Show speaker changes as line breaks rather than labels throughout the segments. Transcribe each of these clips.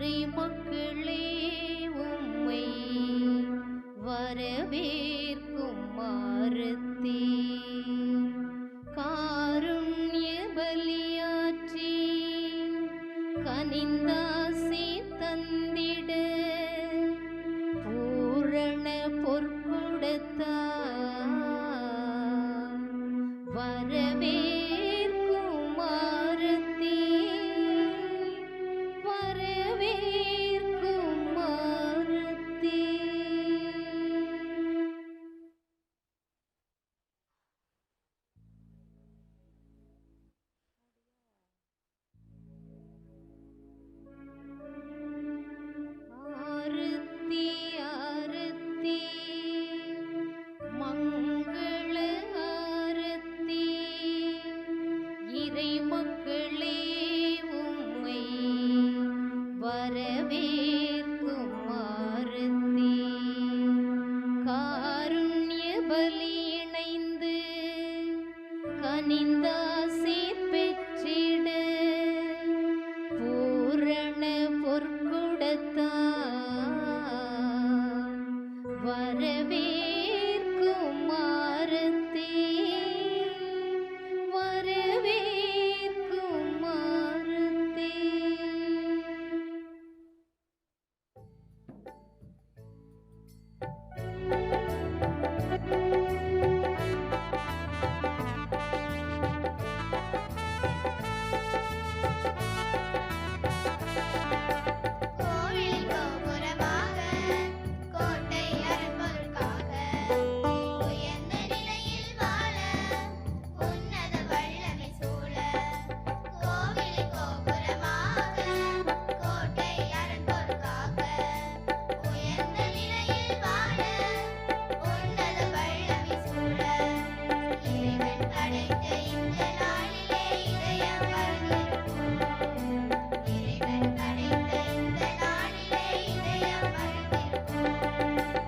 இறை மக்களே உம்மை வரவேற்கும் ஆரத்தி காருண்ய பலியாற்றி கனிந்தாசி தந்திட பூரண பொற்கொடத்தார் வரவேற்கும் ஆரத்தி வரவேற்கும் ஆரத்தி. ஆரத்தி ஆரத்தி மங்கள ஆரத்தி இறை மக்களே உம்மை வரவேற்கும் ஆரத்தி காருண்ய பலி இணைந்து கனிந்தாசி பெற்றிட பூரண பொற்கொடத்தார் வரவேற்கும் ஆரத்தி வரவேற்கும் ஆரத்தி.
கோவில் கோபுரமாக கோட்டை அருள்பொருட்காக உயர்ந்த நிலையில் வாழ உன்னத வல்லமை சூழ கோவில் கோபுரமாக கோட்டை அருள்பொருட்காக உயர்ந்த நிலையில் வாழ உன்னத வல்லமை சூழ இறைவன் படைத்த இந்த நாளிலே இதயம் மறந்திருக்கும் இறைவன் படைத்த இந்த நாளிலே இதயம் மறந்திருக்கும்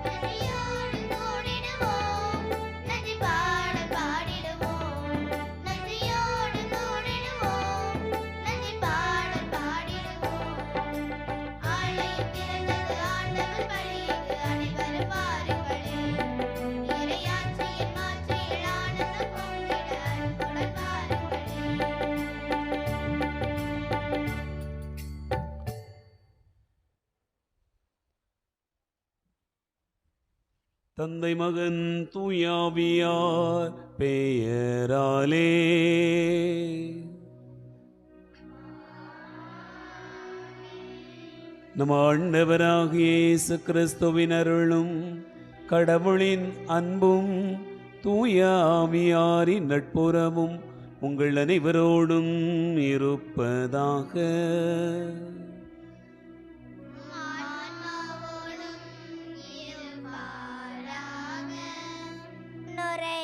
நன்றியோடு கூடிடுவோம் நன்றி பாடல் பாடிடுவோம் நன்றியோடு கூடிடுவோம் நன்றி பாடல் பாடிடுவோம் ஆலயம் திறந்தது ஆண்டவர் பலியிட்டு அனைவரும் பாருங்களே இறையாட்சியின் மாற்றியில் ஆனந்தம் பொங்கிட அன்புடன் பாருங்களே.
தந்தை மகன் தூயாவியார் பெயராலே நம் ஆண்டவராகிய இயேசு கிறிஸ்துவின் அருளும் கடவுளின் அன்பும் தூயாவியாரின் நட்புறவும் உங்கள் அனைவரோடும் இருப்பதாக.
நுரை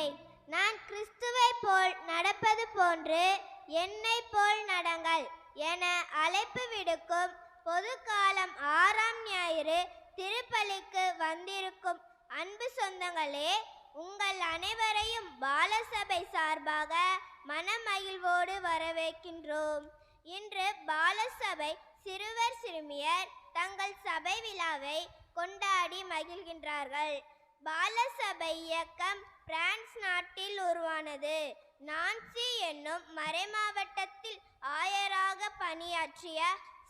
நான் கிறிஸ்துவை போல் நடப்பது போன்று என்னை போல் நடங்கள் என அழைப்பு விடுக்கும் பொது காலம் 6ஆம் ஞாயிறு திருப்பலிக்கு வந்திருக்கும் அன்பு சொந்தங்களே, உங்கள் அனைவரையும் பாலசபை சார்பாக மனமகிழ்வோடு வரவேற்கின்றோம். இன்று பாலசபை சிறுவர் சிறுமியர் தங்கள் சபை விழாவை கொண்டாடி மகிழ்கின்றார்கள். பாலசபை இயக்கம் பிரான்ஸ் நாட்டில் உருவானது. நான்சி என்னும் மறைமாவட்டத்தில் ஆயராக பணியாற்றிய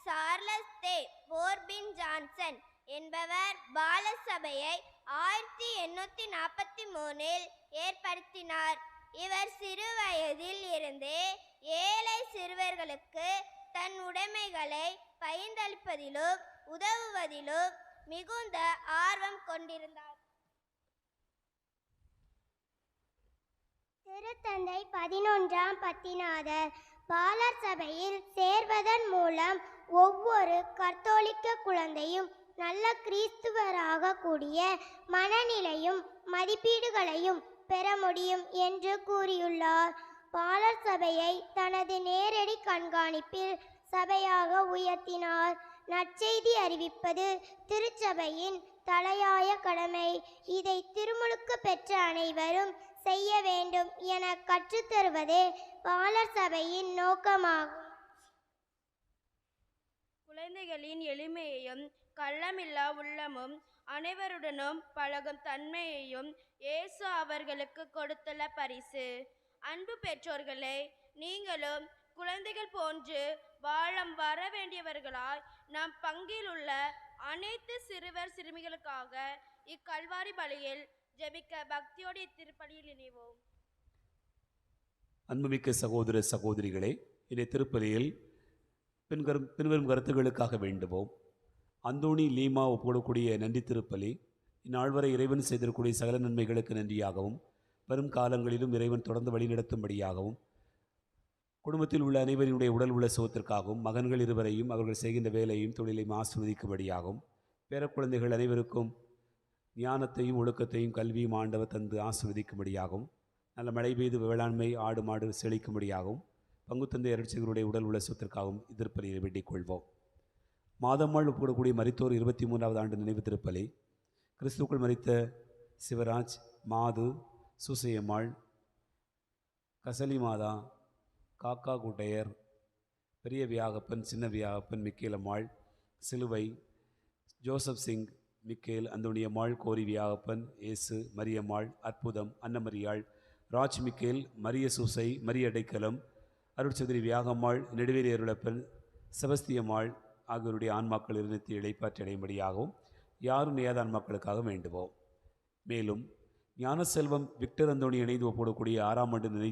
சார்லஸ் தே போர்பின் ஜான்சன் என்பவர் பாலசபையை 1843இல் ஏற்படுத்தினார். இவர் சிறு வயதில் இருந்தே ஏழை சிறுவர்களுக்கு தன் உடைமைகளை பகிர்ந்தளிப்பதிலும் உதவுவதிலும் மிகுந்த ஆர்வம் கொண்டிருந்தார். திருத்தந்தை 11ஆம் பத்திநாதர் பாலர் சபையில் சேர்வதன் மூலம் ஒவ்வொரு கத்தோலிக்க குழந்தையும் நல்ல கிறிஸ்துவராக கூடிய மனநிலையும் மதிப்பீடுகளையும் பெற முடியும் என்று கூறியுள்ளார். பாலர் சபையை தனது நேரடி கண்காணிப்பில் சபையாக உயர்த்தினார். நற்செய்தி அறிவிப்பது திருச்சபையின் தலையாய கடமை. இதை திருமுழுக்கு பெற்ற அனைவரும் செய்ய வேண்டும் என கற்றுத்தருவதே பாலர் சபையின் நோக்கமாகும்.
குழந்தைகளின் எளிமையையும் கள்ளமில்லா உள்ளமும் அனைவருடனும் பழகும் தன்மையையும் இயேசு அவர்களுக்கு கொடுத்துள்ள பரிசு. அன்பு பெற்றோர்களே, நீங்களும் குழந்தைகள் போன்று வாழம் வர வேண்டியவர்களாய் நாம் பங்கில் உள்ள அனைத்து சிறுவர் சிறுமிகளுக்காக இக்கல்வாரி பலியில் ஜெபிக்க பக்தியோடு இத்திருப்பலியில் இணைவோம்.
அன்புமிக்க சகோதர சகோதரிகளே, இன்றைய திருப்பலியில் பின்வரும் கருத்துக்களுக்காக வேண்டுவோம். அந்தோணி லீமா ஒப்புக்கொள்ளக்கூடிய நன்றி திருப்பலி இந்நாள் வரை இறைவன் செய்திருக்கூடிய சகல நன்மைகளுக்கு நன்றியாகவும், வரும் காலங்களிலும் இறைவன் தொடர்ந்து வழிநடத்தும்படியாகவும், குடும்பத்தில் உள்ள அனைவரினுடைய உடல் உள்ள சுகத்திற்காகவும், மகன்கள் இருவரையும் அவர்கள் செய்கின்ற வேலையும் தொழிலையும் ஆசீர்வதிக்கும்படியாகவும், பேரக்குழந்தைகள் அனைவருக்கும் ஞானத்தையும் ஒழுக்கத்தையும் கல்வியும் ஆண்டவர் தந்து ஆசீர்வதிக்கும்படியாகவும், நல்ல மழை பெய்து வேளாண்மை ஆடு மாடு செழிக்கும்படியாகவும், பங்குத்தந்தை அருட்சிகளுடைய உடல் உள்ள சுகத்திற்காகவும் திருப்பலியை வேண்டிக் கொள்வோம். மாதம்மாள் ஒப்புக்கொள்ளக்கூடிய மரித்தோர் 23வது ஆண்டு நினைவு திருப்பலி கிறிஸ்துக்குள் மரித்த சிவராஜ், மாது, சூசையம்மாள், கசலி மாதா, காக்கா குட்டையர், பெரிய வியாகப்பன், சின்ன வியாகப்பன், மிக்கேலம்மாள், சிலுவை, ஜோசப் சிங், மிக்கேல், அந்தோணியம்மாள், கோரி வியாகப்பன், இயேசு, மரியம்மாள், அற்புதம், அன்னமரியாள், ராஜ் மிக்கேல், மரிய சூசை, மரிய அடைக்கலம், அருட்சந்திரி வியாகம்மாள், நெடுவேலி அருளப்பன், செபஸ்தியம்மாள் ஆகியோருடைய ஆன்மாக்கள் இருநித்தி இழைப்பாற்றி அடையும்படியாகவும் யாரும் நேயாத ஆன்மாக்களுக்காக வேண்டுவோம். மேலும் ஞானசெல்வம் விக்டர் அந்தோணி இணைந்து ஒப்புக்கொள்ளக்கூடிய 6ஆம் ஆண்டு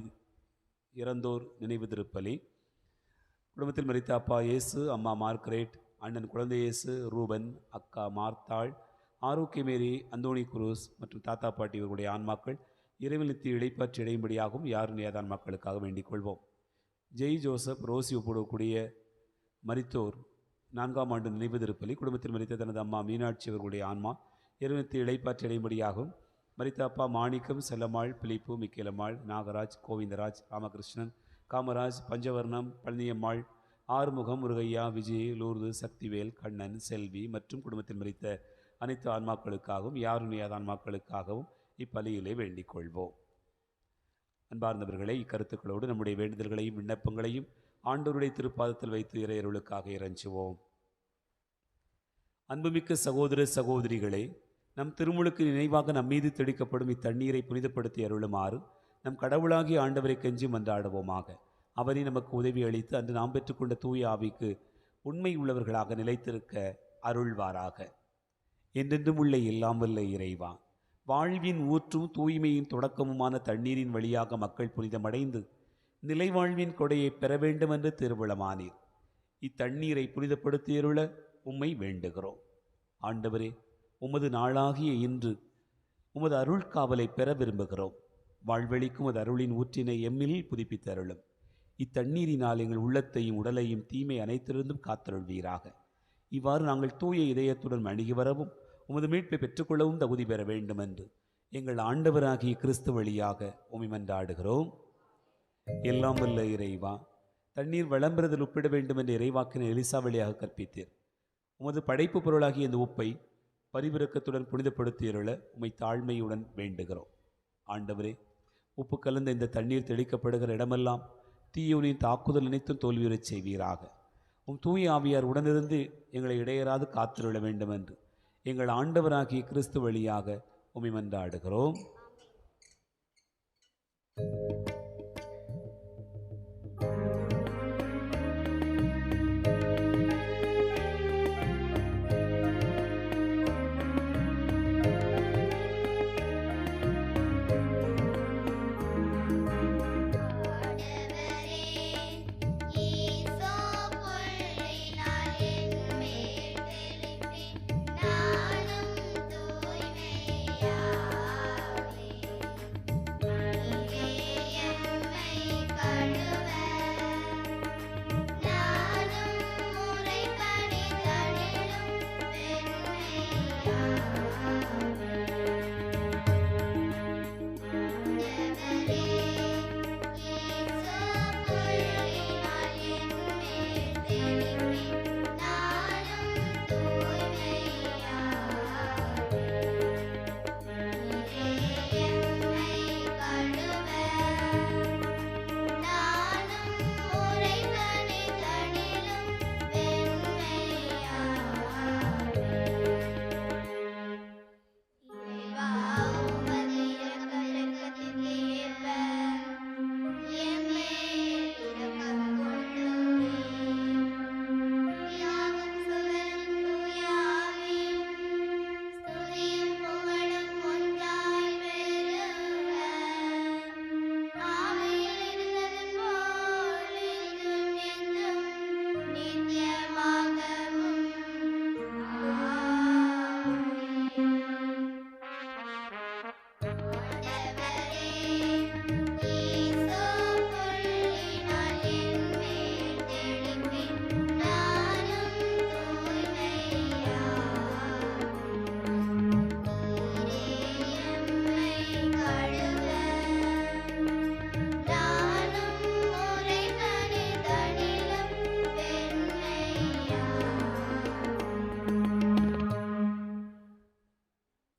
இறந்தோர் நினைவு திருப்பலி குடும்பத்தில் மரித்த அப்பா இயேசு, அம்மா மார்கரெட், அண்ணன் குழந்தை இயேசு, ரூபன், அக்கா மார்த்தாள், ஆரோக்கியமேரி, அந்தோணி குரூஸ் மற்றும் தாத்தா பாட்டி இவர்களுடைய ஆன்மாக்கள் இறைவன் நித்தி இழைப்பாற்றி அடையும்படியாகவும் யாரும் நேயாத ஆன்மாக்களுக்காக வேண்டிக் கொள்வோம். ஜெய் ஜோசப், ரோசி ஒப்புக்கொள்ளக்கூடிய மரித்தோர் 4ஆம் ஆண்டு நினைவு திருப்பலி குடும்பத்தில் மரித்த தனது அம்மா மீனாட்சி அவர்களுடைய ஆன்மா இறைவனத்தை இழைப்பாற்றி அடையும்படியாகவும், மரித்த அப்பா மாணிக்கம், செல்லம்மாள், பிலிப்பு, மிக்கேலம்மாள், நாகராஜ், கோவிந்தராஜ், ராமகிருஷ்ணன், காமராஜ், பஞ்சவர்ணம், பழனியம்மாள், ஆறுமுகம், முருகையா, விஜய், லூர்து, சக்திவேல், கண்ணன், செல்வி மற்றும் குடும்பத்தில் மரித்த அனைத்து ஆன்மாக்களுக்காகவும் யாரும் நேயாத ஆன்மாக்களுக்காகவும் இப்பலியிலே வேண்டிக் கொள்வோம். அன்பார்ந்தவர்களை, இக்கருத்துக்களோடு நம்முடைய வேண்டுதல்களையும் விண்ணப்பங்களையும் ஆண்டவருடைய திருப்பாதத்தில் வைத்து இறையருளுக்காக இறைஞ்சுவோம். அன்புமிக்க சகோதர சகோதரிகளே, நம் திருமுழுக்கு நினைவாக நம்மீது தெளிக்கப்படும் இத்தண்ணீரை புனிதப்படுத்தி அருளுமாறு நம் கடவுளாகிய ஆண்டவரை கெஞ்சி மன்றாடுவோமாக. அவரை நமக்கு உதவி அளித்து அன்று நாம் பெற்றுக்கொண்ட தூய ஆவிக்கு உண்மை உள்ளவர்களாக நிலைத்திருக்க அருள்வாராக. என்றென்றும் உள்ள எல்லாம் வல்ல இறைவா, வாழ்வின் ஊற்றும் தூய்மையின் தொடக்கமுமான தண்ணீரின் வழியாக மக்கள் புனிதமடைந்து நிலைவாழ்வின் கொடையை பெற வேண்டும் என்று திருவுளமானீர். இத்தண்ணீரை புனிதப்படுத்தியருள உம்மை வேண்டுகிறோம். ஆண்டவரே, உமது நாளாகிய இன்று உமது அருள் காவலை பெற விரும்புகிறோம். வாழ்வழிக்கும் உமது அருளின் ஊற்றினை எம்மில் புதுப்பித்தருளும். இத்தண்ணீரினால் எங்கள் உள்ளத்தையும் உடலையும் தீமை அனைத்திலிருந்தும் காத்தருள்வீராக. இவ்வாறு நாங்கள் தூய இதயத்துடன் அணுகி வரவும் உமது மீட்பை பெற்றுக்கொள்ளவும் தகுதி பெற வேண்டும் என்று எங்கள் ஆண்டவராகிய கிறிஸ்து வழியாக உம்மை மன்றாடுகிறோம். எல்லாம் வல்ல இறைவா, தண்ணீர் வளம்பெறுதல் ஒப்பிட வேண்டும் என்று இறைவாக்கின எலிசா வழியாக கற்பித்தீர். உமது படைப்பு பொருளாகிய இந்த உப்பை பரிவிரக்கத்துடன் புனிதப்படுத்தியருள உம்மை தாழ்மையுடன் வேண்டுகிறோம். ஆண்டவரே, உப்பு கலந்த இந்த தண்ணீர் தெளிக்கப்படுகிற இடமெல்லாம் தீயோனின் தாக்குதல் அனைத்தும் தோல்வியுறச் செய்வீராக. உம் தூய ஆவியார் உடனிருந்து எங்களை இடையராது காத்திருள வேண்டும் என்று எங்கள் ஆண்டவராகிய கிறிஸ்து வழியாக உம்மை மன்றாடுகிறோம்.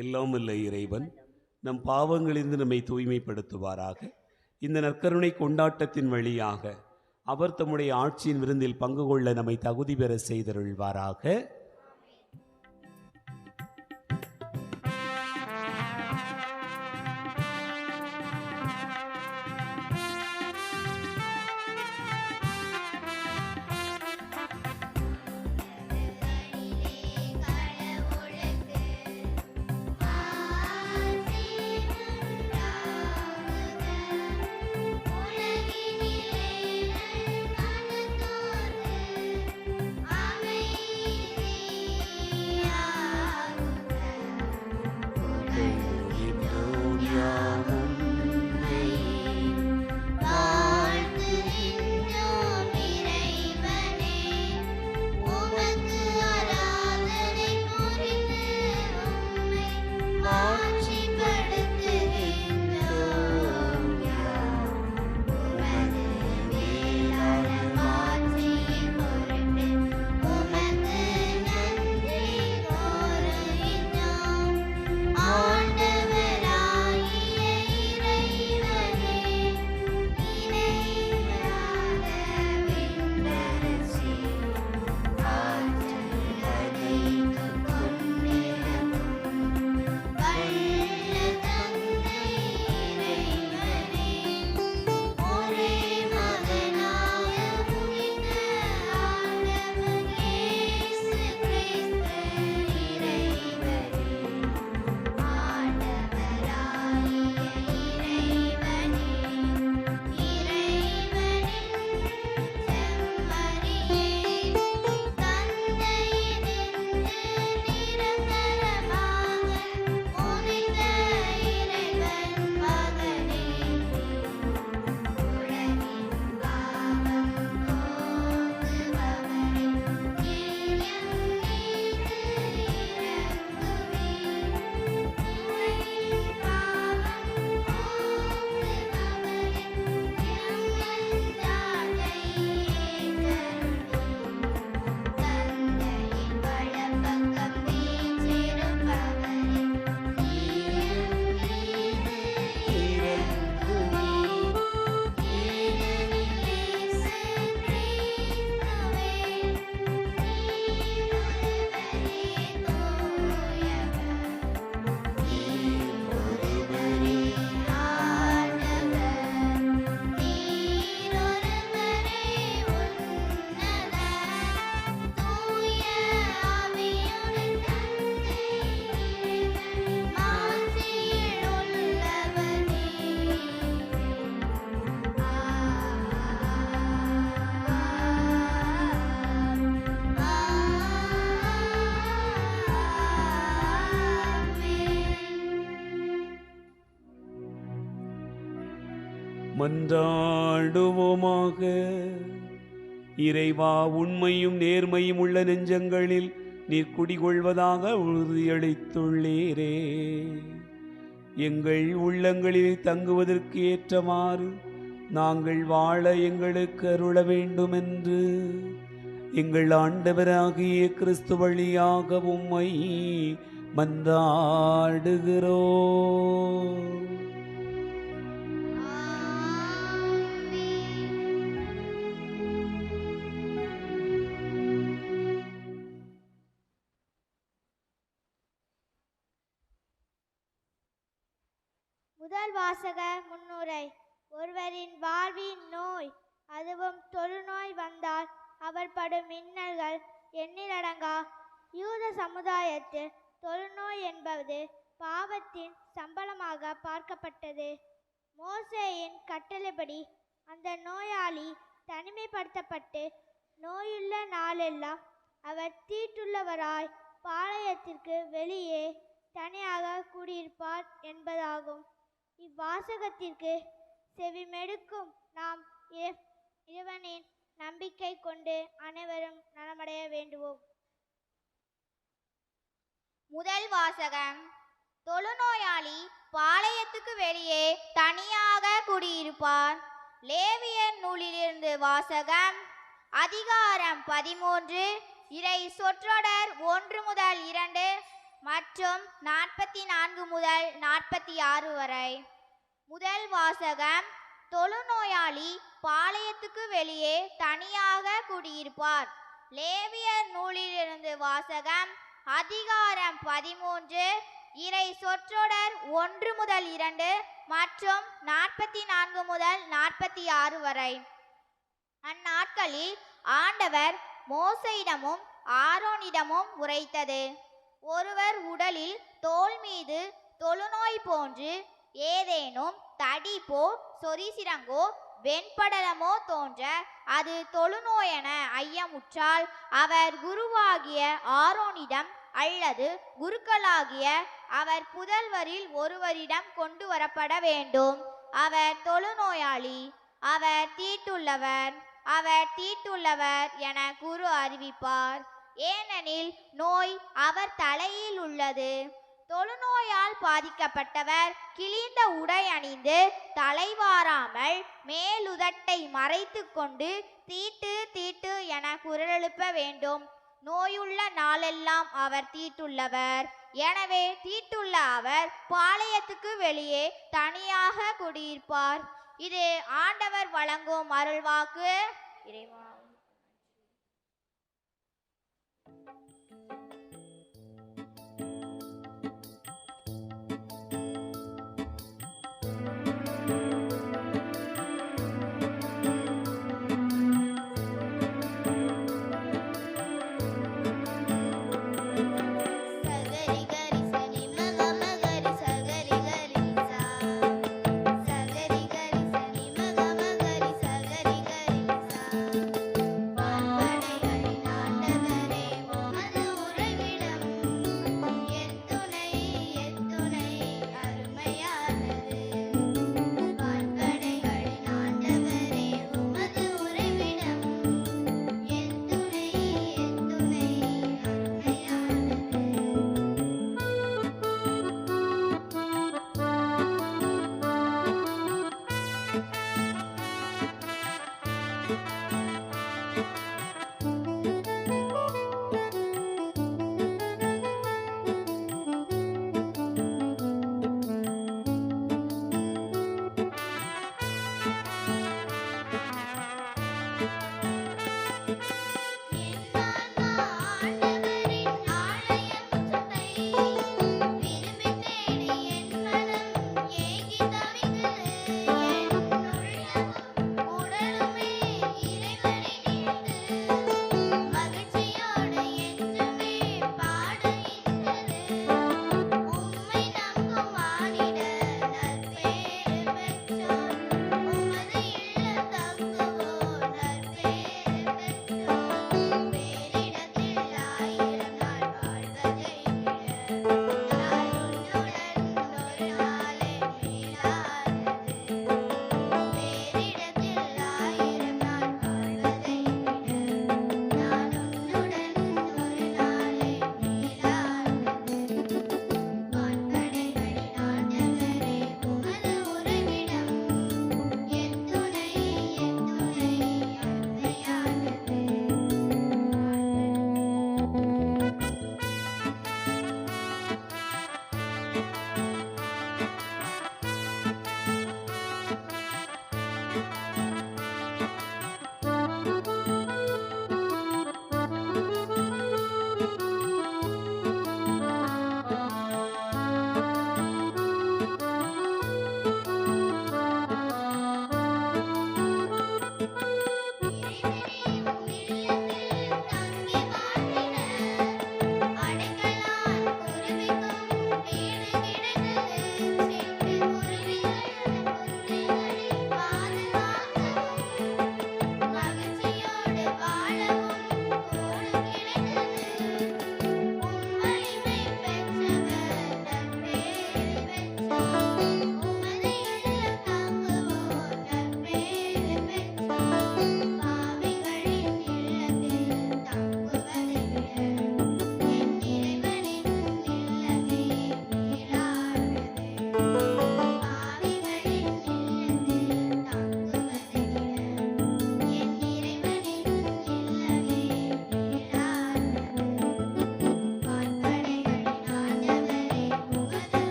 எல்லாம் வல்ல இறைவன் நம் பாவங்களிலிருந்து நம்மை தூய்மைப்படுத்துவாராக. இந்த நற்கருணை கொண்டாட்டத்தின் வழியாக அவர் தம்முடைய ஆட்சியின் விருந்தில் பங்கு கொள்ள நம்மை தகுதி பெற செய்தருள்வாராக. மன்றாடுவோமாக. இறைவா, உண்மையும் நேர்மையும் உள்ள நெஞ்சங்களில் நீர் குடிகொள்வதாக உறுதியளித்துள்ளீரே. எங்கள் உள்ளங்களில் தங்குவதற்கு ஏற்றமாறு நாங்கள் வாழ எங்களுக்கு அருள வேண்டுமென்று எங்கள் ஆண்டவராகிய கிறிஸ்து வழியாக உம்மை மன்றாடுகிறோம்.
முதல் வாசக முன்னுரை. ஒருவரின் வாழ்வின் நோய், அதுவும் தொழுநோய் வந்தால் அவர் படும் இன்னல்கள் எண்ணிலடங்கா. யூத சமுதாயத்தில் தொழுநோய் என்பது பாவத்தின் சம்பளமாக பார்க்கப்பட்டது. மோசேயின் கட்டளைப்படி அந்த நோயாளி தனிமைப்படுத்தப்பட்டு நோயுள்ள நாளெல்லாம் அவர் தீட்டுள்ளவராய் பாளையத்திற்கு வெளியே தனியாக கூடியிருப்பார் என்பதாகும். இவ்வாசகத்திற்கு செவிமெடுக்கும் நாம் இறைவனின் நம்பிக்கை கொண்டு அனைவரும் நலமடைய வேண்டுவோம்.
முதல் வாசகம். தொழுநோயாளி பாளையத்துக்கு வெளியே தனியாக குடியிருப்பார். லேவியர் நூலிலிருந்து வாசகம். அதிகாரம் 13, இறை சொற்றொடர் 1 முதல் 2, மற்றும் 44 முதல் 46 வரை. முதல் வாசகம். தொழுநோயாளி பாளையத்துக்கு வெளியே தனியாக குடியிருப்பார். லேவியர் நூலிலிருந்து வாசகம். அதிகாரம் 13, இறை சொற்றொடர் 1 முதல் 2 மற்றும் 44 முதல் 46 வரை. அந்நாட்களில் ஆண்டவர் மோசையிடமும் ஆரோனிடமும் உரைத்தது. ஒருவர் உடலில் தோல் மீது தொழுநோய் போன்று ஏதேனும் தடிப்போ சொரிசிரங்கோ வெண்படலமோ தோன்ற அது தொழுநோயென ஐயமுற்றால் அவர் குருவாகிய ஆரோனிடம் அல்லது குருக்களாகிய அவர் புதல்வரில் ஒருவரிடம் கொண்டு வரப்பட வேண்டும். அவர் தொழுநோயாளி, அவர் தீட்டுள்ளவர் என குரு அறிவிப்பார். ஏனெனில் நோய் அவர் தலையில் உள்ளது. தொழுநோயால் பாதிக்கப்பட்டவர் கிழிந்த உடை அணிந்து தலைவாராமல் மேலுதட்டை மறைத்து கொண்டு தீட்டு தீட்டு என குரலெழுப்ப வேண்டும். நோயுள்ள நாளெல்லாம் அவர் தீட்டுள்ளவர். எனவே தீட்டுள்ள அவர் பாளையத்துக்கு வெளியே தனியாக குடியிருப்பார். இது ஆண்டவர் வழங்கும் அருள்வாக்கு. இறைவா
துணை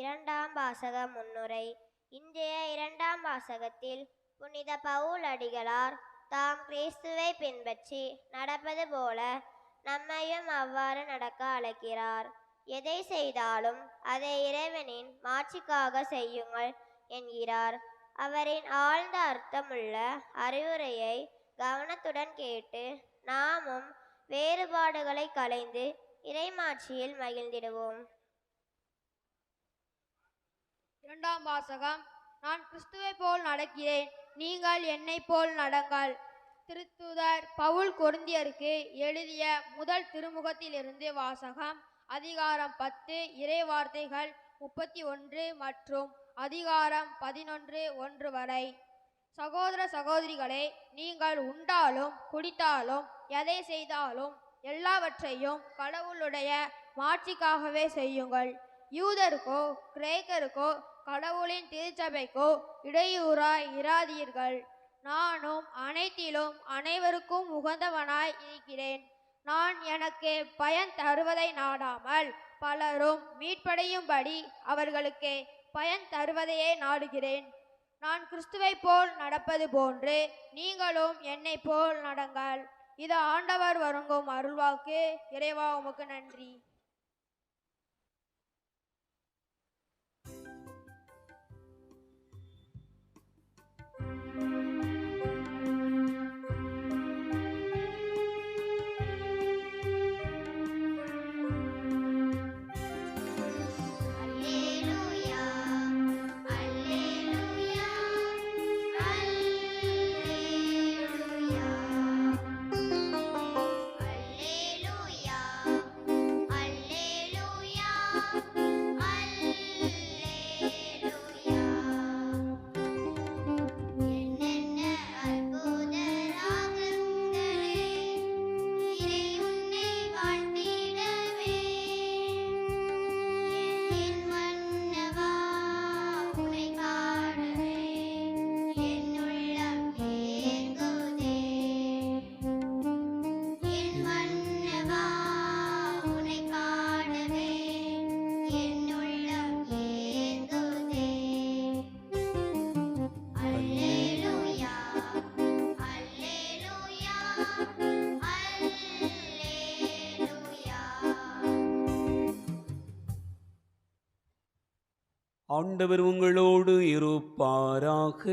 இரண்டாம் வாசக முன்னுரை. இன்றைய இரண்டாம் வாசகத்தில் புனித பவுல் அடிகளார் தாம் கிறிஸ்துவை பின்பற்றி நடப்பது போல நம்மையும் அவ்வாறு நடக்க அழைக்கிறார். எதை செய்தாலும் அதை இறைவனின் மாட்சிக்காக செய்யுங்கள் என்கிறார். அவரின் ஆழ்ந்த அர்த்தமுள்ள அறிவுரையை கவனத்துடன் கேட்டு நாமும் வேறுபாடுகளை களைந்து இறைமாட்சியில் மகிழ்ந்திடுவோம்.
இரண்டாம் வாசகம். நான் கிறிஸ்துவை போல் நடக்கிறேன், நீங்கள் என்னை போல் நடங்கள். திருத்தூதர் பவுல் கொரிந்தியருக்கு எழுதிய முதல் திருமுகத்திலிருந்து வாசகம். அதிகாரம் 10 இறைவார்த்தைகள் 31 மற்றும் அதிகாரம் 11:1 வரை. சகோதர சகோதரிகளே, நீங்கள் உண்டாலும் குடித்தாலும் எதை செய்தாலும் எல்லாவற்றையும் கடவுளுடைய மாட்சிக்காகவே செய்யுங்கள். யூதருக்கோ கிரேக்கருக்கோ கடவுளின் திருச்சபைக்கோ இடையூறாய் இராதீர்கள். நானும் அனைத்திலும் அனைவருக்கும் உகந்தவனாய் இருக்கிறேன். நான் எனக்கு பயன் தருவதை நாடாமல் பலரும் மீட்படையும்படி அவர்களுக்கு பயன் தருவதையே நாடுகிறேன். நான் கிறிஸ்துவை போல் நடப்பது போன்று நீங்களும் என்னை போல் நடங்கள். இது ஆண்டவர் வழங்கும் அருள்வாக்கு. இறைவா உமக்கு நன்றி.
ஆண்டவர் உங்களோடு இருப்பாராக.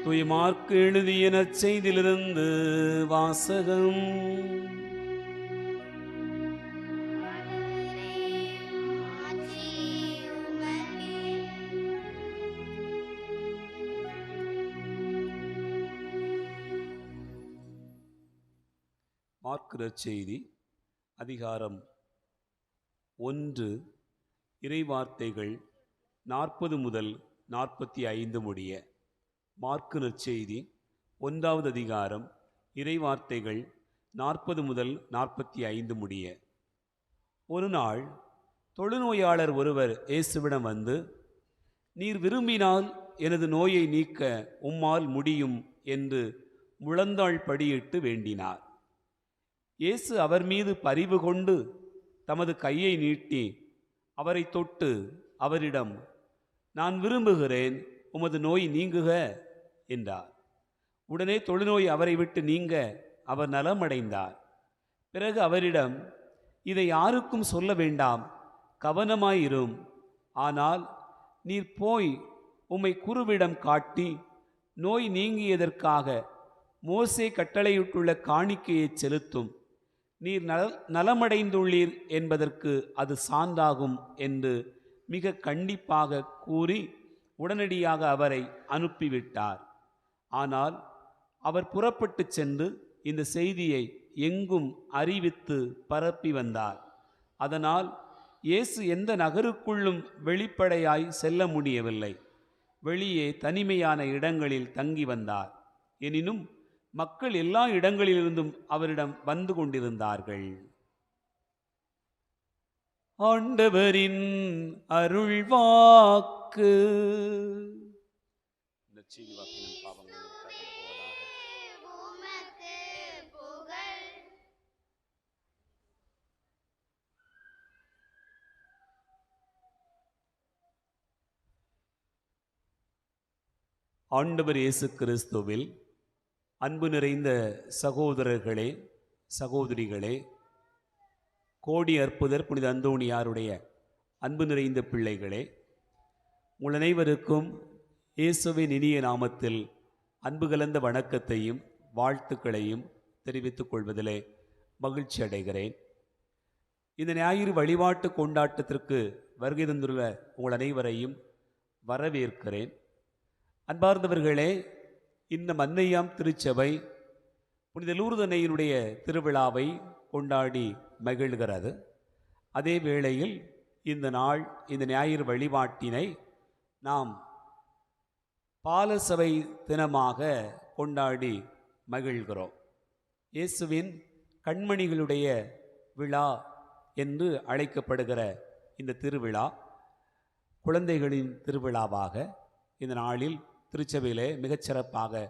தூய மார்க்கு எழுதிய நற்செய்தியிலிருந்து வாசகம். மார்க்கு நற்செய்தி அதிகாரம் 1 இறைவார்த்தைகள் 40 முதல் 45 முடிய. மார்க்கு நற்செய்தி 1வது அதிகாரம் இறைவார்த்தைகள் 40 முதல் 45 முடிய. ஒரு நாள் தொழுநோயாளர் ஒருவர் இயேசுவிடம் வந்து, நீர் விரும்பினால் எனது நோயை நீக்க உம்மால் முடியும் என்று முழந்தாள் படியிட்டு வேண்டினார். இயேசு அவர் மீது பரிவு கொண்டு தமது கையை நீட்டி அவரை தொட்டு அவரிடம், நான் விரும்புகிறேன், உமது நோய் நீங்குக என்றார். உடனே தொழுநோய் அவரை விட்டு நீங்க அவர் நலமடைந்தார். பிறகு அவரிடம், இதை யாருக்கும் சொல்ல வேண்டாம், கவனமாயிரும். ஆனால் நீர் போய் உம்மை குருவிடம் காட்டி நோய் நீங்கியதற்காக மோசே கட்டளையிட்டுள்ள காணிக்கையை செலுத்தும். நீர் நலமடைந்துள்ளீர் என்பதற்கு அது சான்றாகும் என்று மிக கண்டிப்பாக கூறி உடனடியாக அவரை அனுப்பிவிட்டார். ஆனால் அவர் புறப்பட்டு சென்று இந்த செய்தியை எங்கும் அறிவித்து பரப்பி வந்தார். அதனால் இயேசு எந்த நகருக்குள்ளும் வெளிப்படையாய் செல்ல முடியவில்லை. வெளியே தனிமையான இடங்களில் தங்கி வந்தார். எனினும் மக்கள் எல்லா இடங்களிலிருந்தும் அவரிடம் வந்து கொண்டிருந்தார்கள். ஆண்டவரின் அருள்வாக்கு.
உமக்கு
ஆண்டவர் இயேசு கிறிஸ்துவில் அன்பு நிறைந்த சகோதரர்களே, சகோதரிகளே, கோடி அற்புதர் புனித அந்தோணியாருடைய அன்பு நிறைந்த பிள்ளைகளே, உங்கள் அனைவருக்கும் இயேசுவின் இனிய நாமத்தில் அன்பு கலந்த வணக்கத்தையும் வாழ்த்துக்களையும் தெரிவித்துக் கொள்வதிலே மகிழ்ச்சி அடைகிறேன். இந்த ஞாயிறு வழிபாட்டு கொண்டாட்டத்திற்கு வருகை தந்துள்ள உங்கள் அனைவரையும் வரவேற்கிறேன். அன்பார்ந்தவர்களே, இந்த மன்னையாம் திருச்சபை புனித லூர்து அன்னையினுடைய திருவிழாவை கொண்டாடி மகிழ்கிறது. அதே வேளையில் இந்த நாள், இந்த ஞாயிறு வழிபாட்டினை நாம் பாலசபை தினமாக கொண்டாடி மகிழ்கிறோம். இயேசுவின் கண்மணிகளுடைய விழா என்று அழைக்கப்படுகிற இந்த திருவிழா குழந்தைகளின் திருவிழாவாக இந்த நாளில் திருச்சபையிலே மிகச்சிறப்பாக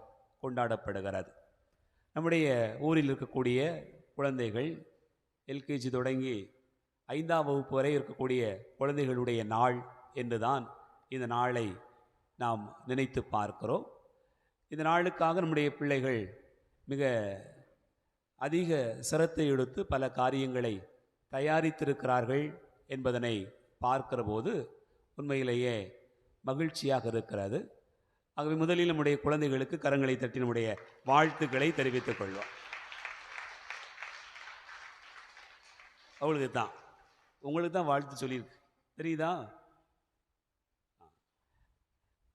கொண்டாடப்படுகிறது. நம்முடைய ஊரில் இருக்கக்கூடிய குழந்தைகள் எல்கேஜி தொடங்கி 5ஆம் வகுப்பு வரை இருக்கக்கூடிய குழந்தைகளுடைய நாள் என்றுதான் இந்த நாளை நாம் நினைத்து பார்க்கிறோம். இந்த நாளுக்காக நம்முடைய பிள்ளைகள் மிக அதிக சிரத்தை எடுத்து பல காரியங்களை தயாரித்திருக்கிறார்கள் என்பதனை பார்க்கிற போது உண்மையிலேயே மகிழ்ச்சியாக இருக்கிறது. ஆகவே முதலில் நம்முடைய குழந்தைகளுக்கு கரங்களை தட்டி நம்முடைய வாழ்த்துக்களை தெரிவித்துக் கொள்வோம். உங்களுக்கு தான் வாழ்த்து சொல்லியிருக்கு, தெரியுதா?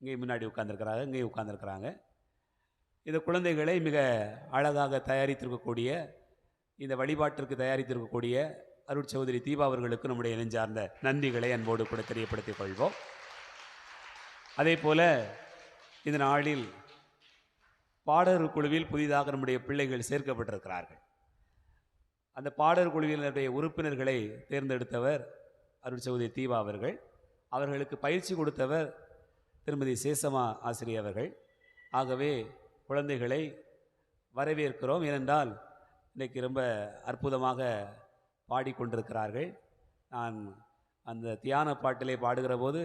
இங்கே முன்னாடி உட்கார்ந்துருக்கிறாங்க, இங்கே உட்கார்ந்துருக்கிறாங்க. இந்த குழந்தைகளை மிக அழகாக தயாரித்திருக்கக்கூடிய, இந்த வழிபாட்டிற்கு தயாரித்திருக்கக்கூடிய அருட்சகோதரி தீபா அவர்களுக்கு நம்முடைய நெஞ்சார்ந்த நன்றிகளை அன்போடு கூட தெரியப்படுத்திக் கொள்வோம். அதே போல இந்த நாளில் பாடகர் குழுவில் புதிதாக நம்முடைய பிள்ளைகள் சேர்க்கப்பட்டிருக்கிறார்கள். அந்த பாடகர் குழுவினுடைய உறுப்பினர்களை தேர்ந்தெடுத்தவர் அருட்சகோதரி தீபா அவர்கள். அவர்களுக்கு பயிற்சி கொடுத்தவர் திருமதி சேசமா ஆசிரியர் அவர்கள். ஆகவே குழந்தைகளை வரவேற்கிறோம். ஏனென்றால் இன்றைக்கு ரொம்ப அற்புதமாக பாடிக்கொண்டிருக்கிறார்கள். நான் அந்த தியான பாட்டிலே பாடுகிற போது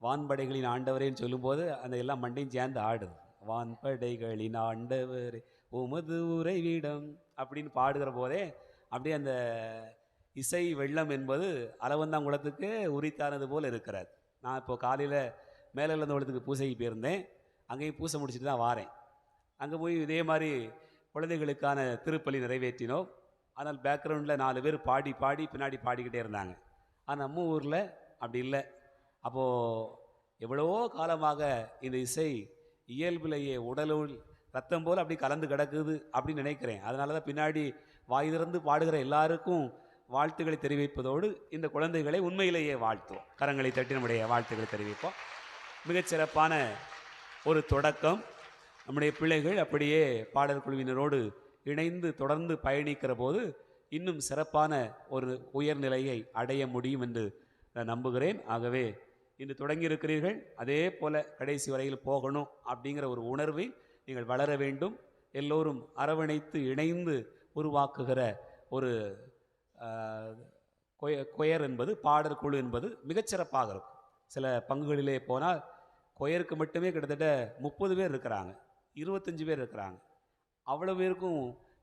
வான்படைகளின் ஆண்டவரேன்னு சொல்லும்போது அந்த எல்லாம் மண்டையும் சேர்ந்து ஆடுது. வான்படைகளின் ஆண்டவரே உமது உறைவிடம் அப்படின்னு பாடுகிற போதே அப்படியே அந்த இசை வெள்ளம் என்பது அலவந்தாங்குளத்துக்கு உரித்தானது போல் இருக்கிறது. நான் இப்போ காலையில் மேலந்தகுளத்துக்கு பூசைக்கு போயிருந்தேன். அங்கேயும் பூசை முடிச்சுட்டு தான் வாரேன். அங்கே போய் இதே மாதிரி குழந்தைகளுக்கான திருப்பலி நிறைவேற்றினோம். ஆனால் பேக்ரவுண்டில் 4 பேர் பாடி பாடி பின்னாடி பாடிக்கிட்டே இருந்தாங்க. ஆனால் நம்ம ஊரில் அப்படி இல்லை. அப்போது எவ்வளவோ காலமாக இந்த இசை இயல்பிலேயே உடலுள் ரத்தம் போல் அப்படி கலந்து கிடக்குது அப்படின்னு நினைக்கிறேன். அதனால தான் பின்னாடி வாய் திறந்து பாடுகிற எல்லாருக்கும் வாழ்த்துக்களை தெரிவிப்பதோடு இந்த குழந்தைகளை உண்மையிலேயே வாழ்த்துவோம். கரங்களை தட்டி நம்முடைய வாழ்த்துக்களை தெரிவிப்போம். மிகச்சிறப்பான ஒரு தொடக்கம். நம்முடைய பிள்ளைகள் அப்படியே பாடல் குழுவினரோடு இணைந்து தொடர்ந்து பயணிக்கிற போது இன்னும் சிறப்பான ஒரு உயர்நிலையை அடைய முடியும் என்று நான் நம்புகிறேன். ஆகவே இன்று தொடங்கியிருக்கிறீர்கள், அதே போல் கடைசி வரையில் போகணும் அப்படிங்கிற ஒரு உணர்வை நீங்கள் வளர வேண்டும். எல்லோரும் அரவணைத்து இணைந்து உருவாக்குகிற ஒரு கொயர் என்பது, பாடல் குழு என்பது மிகச்சிறப்பாக இருக்கும். சில பங்குகளிலே போனால் கொயருக்கு மட்டுமே கிட்டத்தட்ட 30 பேர் இருக்கிறாங்க, 25 பேர் இருக்கிறாங்க. அவ்வளோ பேருக்கும்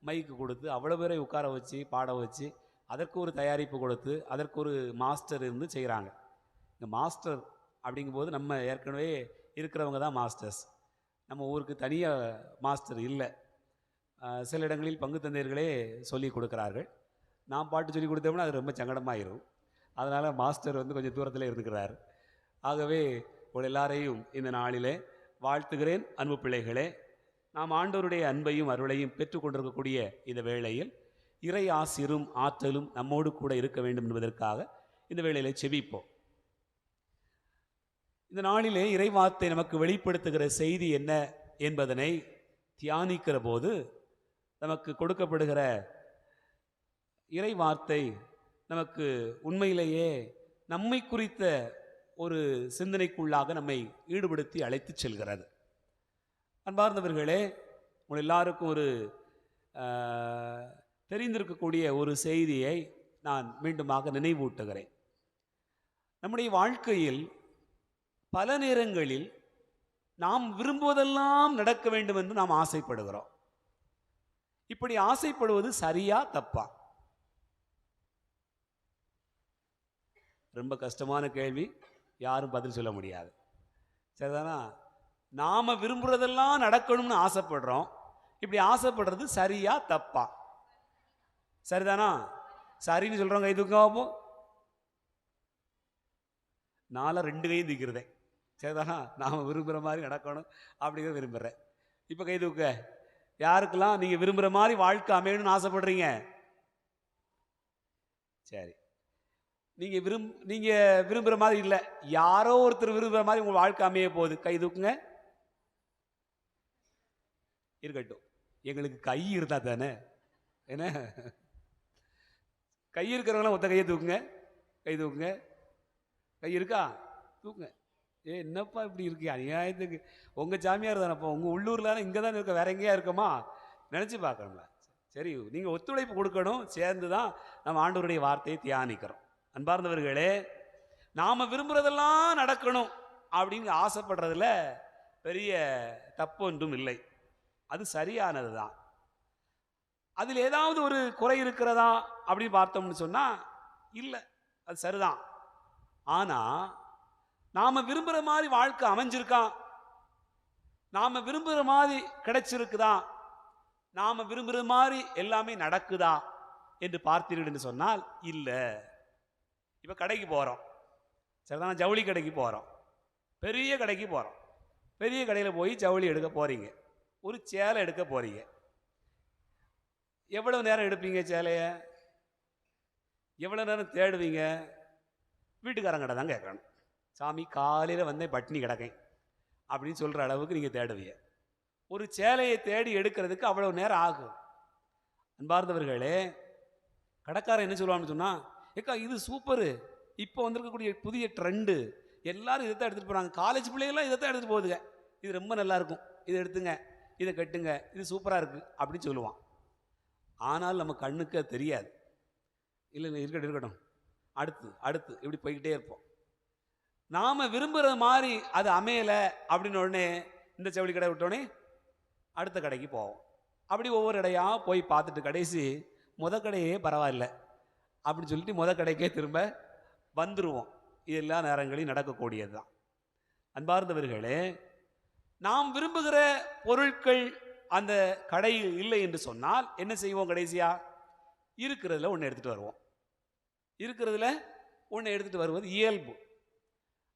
மைக்கு கொடுத்து அவ்வளோ பேரை உட்கார வச்சு பாட வச்சு அதற்கு ஒரு தயாரிப்பு கொடுத்து அதற்கு ஒரு மாஸ்டர் இருந்து செய்கிறாங்க. இந்த மாஸ்டர் அப்படிங்கும்போது நம்ம ஏற்கனவே இருக்கிறவங்க தான் மாஸ்டர்ஸ். நம்ம ஊருக்கு தனியாக மாஸ்டர் இல்லை. சில இடங்களில் பங்கு தந்தையர்களே சொல்லி கொடுக்குறார்கள். நான் பாட்டு சொல்லி கொடுத்தோம்னா அது ரொம்ப சங்கடமாயிரும். அதனால் மாஸ்டர் கொஞ்சம் தூரத்தில் இருந்துக்கிறார். ஆகவே உங்கள் எல்லாரையும் இந்த நாளிலே வாழ்த்துகிறேன். அன்பு பிள்ளைகளே, நாம் ஆண்டவருடைய அன்பையும் அருளையும் பெற்றுக்கொண்டிருக்கக்கூடிய இந்த வேளையில் இறை ஆசிரும் ஆற்றலும் நம்மோடு கூட இருக்க வேண்டும் என்பதற்காக இந்த வேளையிலே செபிப்போம். இந்த நாளிலே இறைவார்த்தை நமக்கு வெளிப்படுத்துகிற செய்தி என்ன என்பதனை தியானிக்கிற போது நமக்கு கொடுக்கப்படுகிற இறைவார்த்தை நமக்கு உண்மையிலேயே நம்மை குறித்த ஒரு சிந்தனைக்குள்ளாக நம்மை ஈடுபடுத்தி அழைத்து செல்கிறது. அன்பார்ந்தவர்களே, உங்கள் எல்லாருக்கும் ஒரு தெரிந்திருக்கக்கூடிய ஒரு செய்தியை நான் மீண்டுமாக நினைவூட்டுகிறேன். நம்முடைய வாழ்க்கையில் பல நேரங்களில் நாம் விரும்புவதெல்லாம் நடக்க வேண்டும் என்று நாம் ஆசைப்படுகிறோம். இப்படி ஆசைப்படுவது சரியா தப்பா? ரொம்ப கஷ்டமான கேள்வி, யாரும் பதில் சொல்ல முடியாது. சரிதானா? நாம விரும்புறதெல்லாம் நடக்கணும்னு ஆசைப்படுறோம். இப்படி ஆசைப்படுறது சரியா தப்பா? சரிதானா? சரின்னு சொல்றவங்க கை தூக்காமோ, நாளை 2 கையும் தூக்கிறதேன். சரிதானா? நாம விரும்புகிற மாதிரி நடக்கணும் அப்படிங்கிற விரும்புகிறேன். இப்போ கை தூக்க. யாருக்கெல்லாம் நீங்க விரும்புகிற மாதிரி வாழ்க்கை அமையணும்னு ஆசைப்படுறீங்க? சரி, நீங்க விரும்புகிற மாதிரி இல்லை, யாரோ ஒருத்தர் விரும்புகிற மாதிரி உங்க வாழ்க்கை அமைய போகுது. கை தூக்குங்க. இருக்கட்டும், எங்களுக்கு கை இருந்தா தானே. என்ன, கை இருக்கிறவங்களாம் ஒத்த கையை தூக்குங்க. கை தூக்குங்க. கை இருக்கா? தூக்குங்க. என்னப்பா இப்படி இருக்கு அநியாயத்துக்கு? உங்க சாமியார் தானப்பா, உங்க உள்ளூர்ல இங்கே தான் இருக்க, வேற எங்கேயா இருக்கமா? நினைச்சு பார்க்கணும்ல. சரி, நீங்க ஒத்துழைப்பு கொடுக்கணும். சேர்ந்து தான் நம்ம ஆண்டவருடைய வார்த்தையை தியானிக்கிறோம். அன்பார்ந்தவர்களே, நாம விரும்புறதெல்லாம் நடக்கணும் அப்படின்னு ஆசைப்படுறதுல பெரிய தப்பு ஒன்றும் இல்லை. அது சரியானது தான். அதில் ஏதாவது ஒரு குறை இருக்கிறதா அப்படின்னு பார்த்தோம்னு சொன்னா இல்லை, அது சரிதான். ஆனா நாம விரும்புகிற மாதிரி வாழ்க்கை அமைஞ்சிருக்கா? நாம விரும்புகிற மாதிரி கிடைச்சிருக்குதா? நாம விரும்புகிற மாதிரி எல்லாமே நடக்குதா என்று பார்த்தீர்கள் என்று சொன்னால் இல்லை. இப்போ கடைக்கு போகிறோம், சரிதான், ஜவுளி கடைக்கு போகிறோம், பெரிய கடைக்கு போகிறோம். பெரிய கடையில் போய் ஜவுளி எடுக்க போகிறீங்க, ஒரு சேலை எடுக்க போகிறீங்க. எவ்வளவு நேரம் எடுப்பீங்க சேலையை? எவ்வளோ நேரம் தேடுவீங்க? வீட்டுக்காரங்கிட்ட தான் கேட்கணும். சாமி, காலையில் வந்தேன், பட்டினி கிடக்கேன் அப்படின்னு சொல்கிற அளவுக்கு நீங்கள் தேடுவீங்க. ஒரு சேலையை தேடி எடுக்கிறதுக்கு அவ்வளோ நேரம் ஆகும். அன்பார்ந்தவர்களே, கடைக்காரன் என்ன சொல்லுவான்னு சொன்னால், ஏக்கா இது சூப்பரு, இப்போ வந்திருக்கக்கூடிய புதிய ட்ரெண்டு, எல்லாரும் இதை தான் எடுத்துகிட்டு போகிறாங்க, காலேஜ் பிள்ளைகள்லாம் இதை தான் எடுத்துகிட்டு போகுதுங்க, இது ரொம்ப நல்லா இருக்கும், இதை எடுத்துங்க, இதை கட்டுங்க, இது சூப்பராக இருக்குது அப்படின்னு சொல்லுவான். ஆனால் நம்ம கண்ணுக்கு அது தெரியாது. இல்லை இருக்கட்டும் இருக்கட்டும், அடுத்து அடுத்து இப்படி போய்கிட்டே இருப்போம். நாம் விரும்புகிற மாதிரி அது அமையலை அப்படின்னு உடனே இந்த ஜவுளி கடை விட்டோடனே அடுத்த கடைக்கு போவோம். அப்படி ஒவ்வொரு இடையாக போய் பார்த்துட்டு கடைசி கடையே பரவாயில்ல அப்படின்னு சொல்லிட்டு கடைக்கே திரும்ப வந்துடுவோம். இது எல்லா நேரங்களையும் நடக்கக்கூடியது தான். அன்பார்ந்தவர்களே, நாம் விரும்புகிற பொருட்கள் அந்த கடையில் இல்லை என்று சொன்னால் என்ன செய்வோம்? கடைசியா இருக்கிறதுல ஒன்று எடுத்துகிட்டு வருவோம். இருக்கிறதுல ஒன்று எடுத்துகிட்டு வருவது இயல்பு.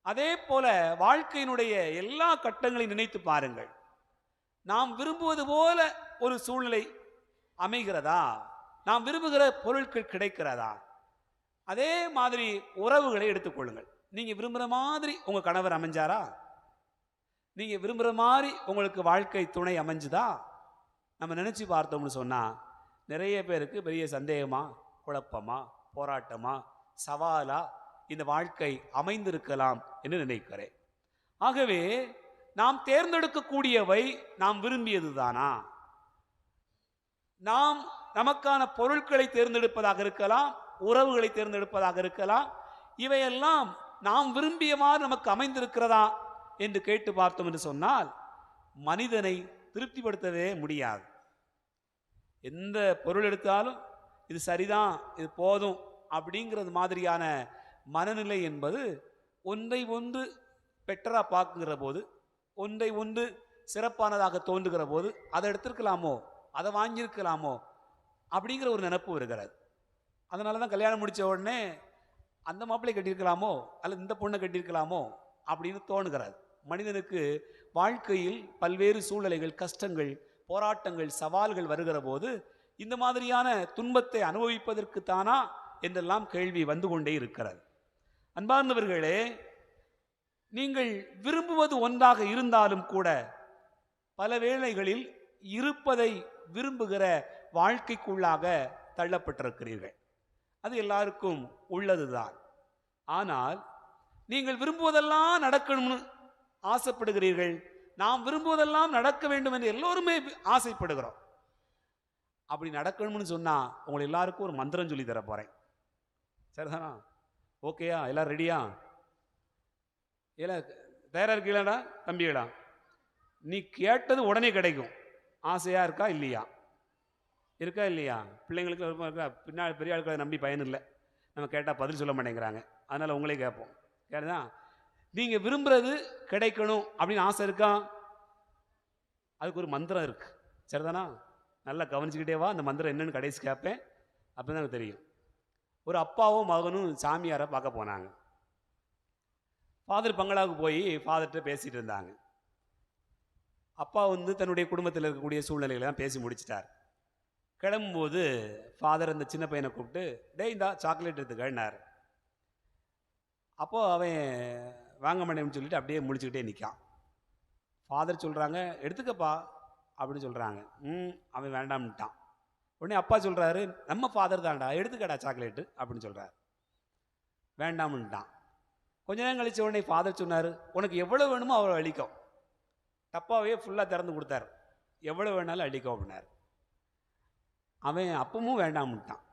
அதே போல வாழ்க்கையினுடைய எல்லா கட்டங்களையும் நினைத்து பாருங்கள். நாம் விரும்புவது போல ஒரு சூழ்நிலை அமைகிறதா? நாம் விரும்புகிற பொருட்கள் கிடைக்கிறதா? அதே மாதிரி உறவுகளை எடுத்துக்கொள்ளுங்கள். நீங்க விரும்புகிற மாதிரி உங்க கணவர் அமைஞ்சாரா? நீங்க விரும்புகிற மாதிரி உங்களுக்கு வாழ்க்கை துணை அமைஞ்சுதா? நம்ம நினைச்சு பார்த்தோம்னு சொன்னா நிறைய பேருக்கு பெரிய சந்தேகமா, குழப்பமா, போராட்டமா, சவாலா இந்த வாழ்க்கை அமைந்திருக்கலாம் என்று நினைக்கிறேன். ஆகவே நாம் தேர்ந்தெடுக்கக்கூடியவை நாம் விரும்பியது தானா? நாம் நமக்கான பொருட்களை தேர்ந்தெடுப்பதாக இருக்கலாம், உறவுகளை தேர்ந்தெடுப்பதாக இருக்கலாம். இவையெல்லாம் நாம் விரும்பியவாறு நமக்கு அமைந்திருக்கிறதா என்று கேட்டு பார்த்தோம் என்று சொன்னால் மனிதனை திருப்திப்படுத்தவே முடியாது. எந்த பொருள் எடுத்தாலும் இது சரிதான், இது போதும் அப்படிங்கிறது மாதிரியான மனநிலை என்பது ஒன்றை ஒன்று பெட்டரா பார்க்குகிற போது, ஒன்றை ஒன்று சிறப்பானதாக தோன்றுகிற போது அதை எடுத்திருக்கலாமோ, அதை வாங்கியிருக்கலாமோ அப்படிங்கிற ஒரு நினைப்பு வருகிறது. அதனால தான் கல்யாணம் முடித்த உடனே அந்த மாப்பிள்ளை கட்டியிருக்கலாமோ அல்லது இந்த பொண்ணை கட்டியிருக்கலாமோ அப்படின்னு தோணுகிறது. மனிதனுக்கு வாழ்க்கையில் பல்வேறு சூழ்நிலைகள், கஷ்டங்கள், போராட்டங்கள், சவால்கள் வருகிற போது இந்த மாதிரியான துன்பத்தை அனுபவிப்பதற்கு தானா என்றெல்லாம் கேள்வி வந்து கொண்டே இருக்கிறது. அன்பார்ந்தவர்களே, நீங்கள் விரும்புவது ஒன்றாக இருந்தாலும் கூட பல வேளைகளில் இருப்பதை விரும்புகிற வாழ்க்கைக்குள்ளாக தள்ளப்பட்டிருக்கிறீர்கள். அது எல்லாருக்கும் உள்ளதுதான். ஆனால் நீங்கள் விரும்புவதெல்லாம் நடக்கணும்னு ஆசைப்படுகிறீர்கள். நாம் விரும்புவதெல்லாம் நடக்க வேண்டும் என்று எல்லோருமே ஆசைப்படுகிறோம். அப்படி நடக்கணும்னு சொன்னா உங்களை எல்லாருக்கும் ஒரு மந்திரம் சொல்லி தர போறேன். சரிதானா? ஓகேயா? எல்லாரும் ரெடியா? இல்ல தயாரா இருக்கீங்களா தம்பிகளா? நீ கேட்டது உடனே கிடைக்கும். ஆசையாக இருக்கா இல்லையா? இருக்கா இல்லையா? பிள்ளைங்களுக்கு இருக்கா? பின்னாடி பெரிய ஆட்களை நம்பி பயன் இல்லை. நம்ம கேட்டால் பதில் சொல்ல மாட்டேங்கிறாங்க. அதனால் உங்களே கேட்போம். கேட்டதான் நீங்கள் விரும்புகிறது கிடைக்கணும் அப்படின்னு ஆசை இருக்கா? அதுக்கு ஒரு மந்திரம் இருக்குது. சரிதானா? நல்லா கவனிச்சுக்கிட்டே வா. அந்த மந்திரம் என்னன்னு கடைசி கேட்பேன். அப்போ தான் எனக்கு தெரியும். ஒரு அப்பாவும் மகனும் சாமியாரை பார்க்க போனாங்க. ஃபாதர் பங்களாவுக்கு போய் ஃபாதர்கிட்ட பேசிகிட்டு இருந்தாங்க. அப்பா தன்னுடைய குடும்பத்தில் இருக்கக்கூடிய சூழ்நிலைகளெல்லாம் பேசி முடிச்சிட்டார். கிளம்பும்போது ஃபாதர் அந்த சின்ன பையனை கூப்பிட்டு, டேய் இந்தா சாக்லேட் எடுத்துக்கன்னார். அப்போது அவன் வாங்க மாட்டேன்னு சொல்லிட்டு அப்படியே முடிச்சுக்கிட்டே நிற்கான். ஃபாதர் சொல்கிறாங்க, எடுத்துக்கப்பா அப்படின்னு சொல்கிறாங்க. அவன் வேண்டாம்ட்டான். உடனே அப்பா சொல்கிறாரு, நம்ம ஃபாதர் தான்டா, எடுத்துக்கடா சாக்லேட்டு அப்படின்னு சொல்கிறார். வேண்டாம்ட்டான். கொஞ்ச நேரம் கழிச்ச உடனே ஃபாதர் சொன்னார், உனக்கு எவ்வளோ வேணுமோ அவ்வளோ அழிக்கும். டப்பாவே ஃபுல்லாக திறந்து கொடுத்தார். எவ்வளோ வேணாலும் அழிக்கும் அப்படின்னார். அவன் அப்பவும் வேண்டாம்ட்டான்.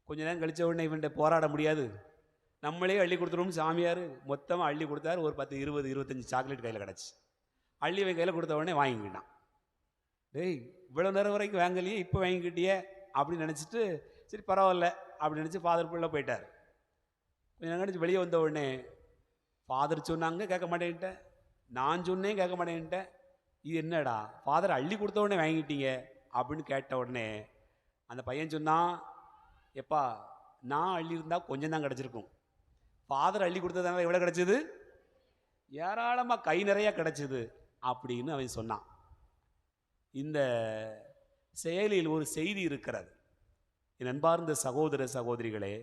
கொஞ்ச நேரம் கழிச்ச உடனே இவன்கிட்ட போராட முடியாது, நம்மளே அள்ளி கொடுத்துருவோம். சாமியார் மொத்தமாக அள்ளி கொடுத்தாரு. ஒரு 10, 20, 25 சாக்லேட் கையில் கிடச்சி. அள்ளி அவன் கையில் கொடுத்த உடனே வாங்கிக்கிட்டான். டேய் இவ்வளோ நேரம் வரைக்கும் வாங்கலையே, இப்போ வாங்கிக்கிட்டியே அப்படின்னு நினச்சிட்டு சரி பரவாயில்ல அப்படின்னு நினச்சி ஃபாதர் பிள்ளை போயிட்டார். கொஞ்சம் நேரம் கழிச்சு வெளியே வந்த உடனே ஃபாதர் சொன்னாங்க கேட்க மாட்டேன்ட்டேன், நான் சொன்னேன் கேட்க மாட்டேன்ட்டேன், இது என்னடா ஃபாதர் அள்ளி கொடுத்த உடனே வாங்கிட்டீங்க அப்படின்னு கேட்ட உடனே அந்த பையன் சொன்னான், எப்பா நான் அள்ளி இருந்தால் கொஞ்சம் தான் கிடச்சிருக்கும், ஃபாதர் அள்ளி கொடுத்ததுனால எவ்வளோ கிடச்சிது, ஏராளமாக கை நிறைய கிடச்சிது அப்படின்னு அவன் சொன்னான். இந்த செயலில் ஒரு செய்தி இருக்கிறது. என் அன்பார்ந்த சகோதர சகோதரிகளே,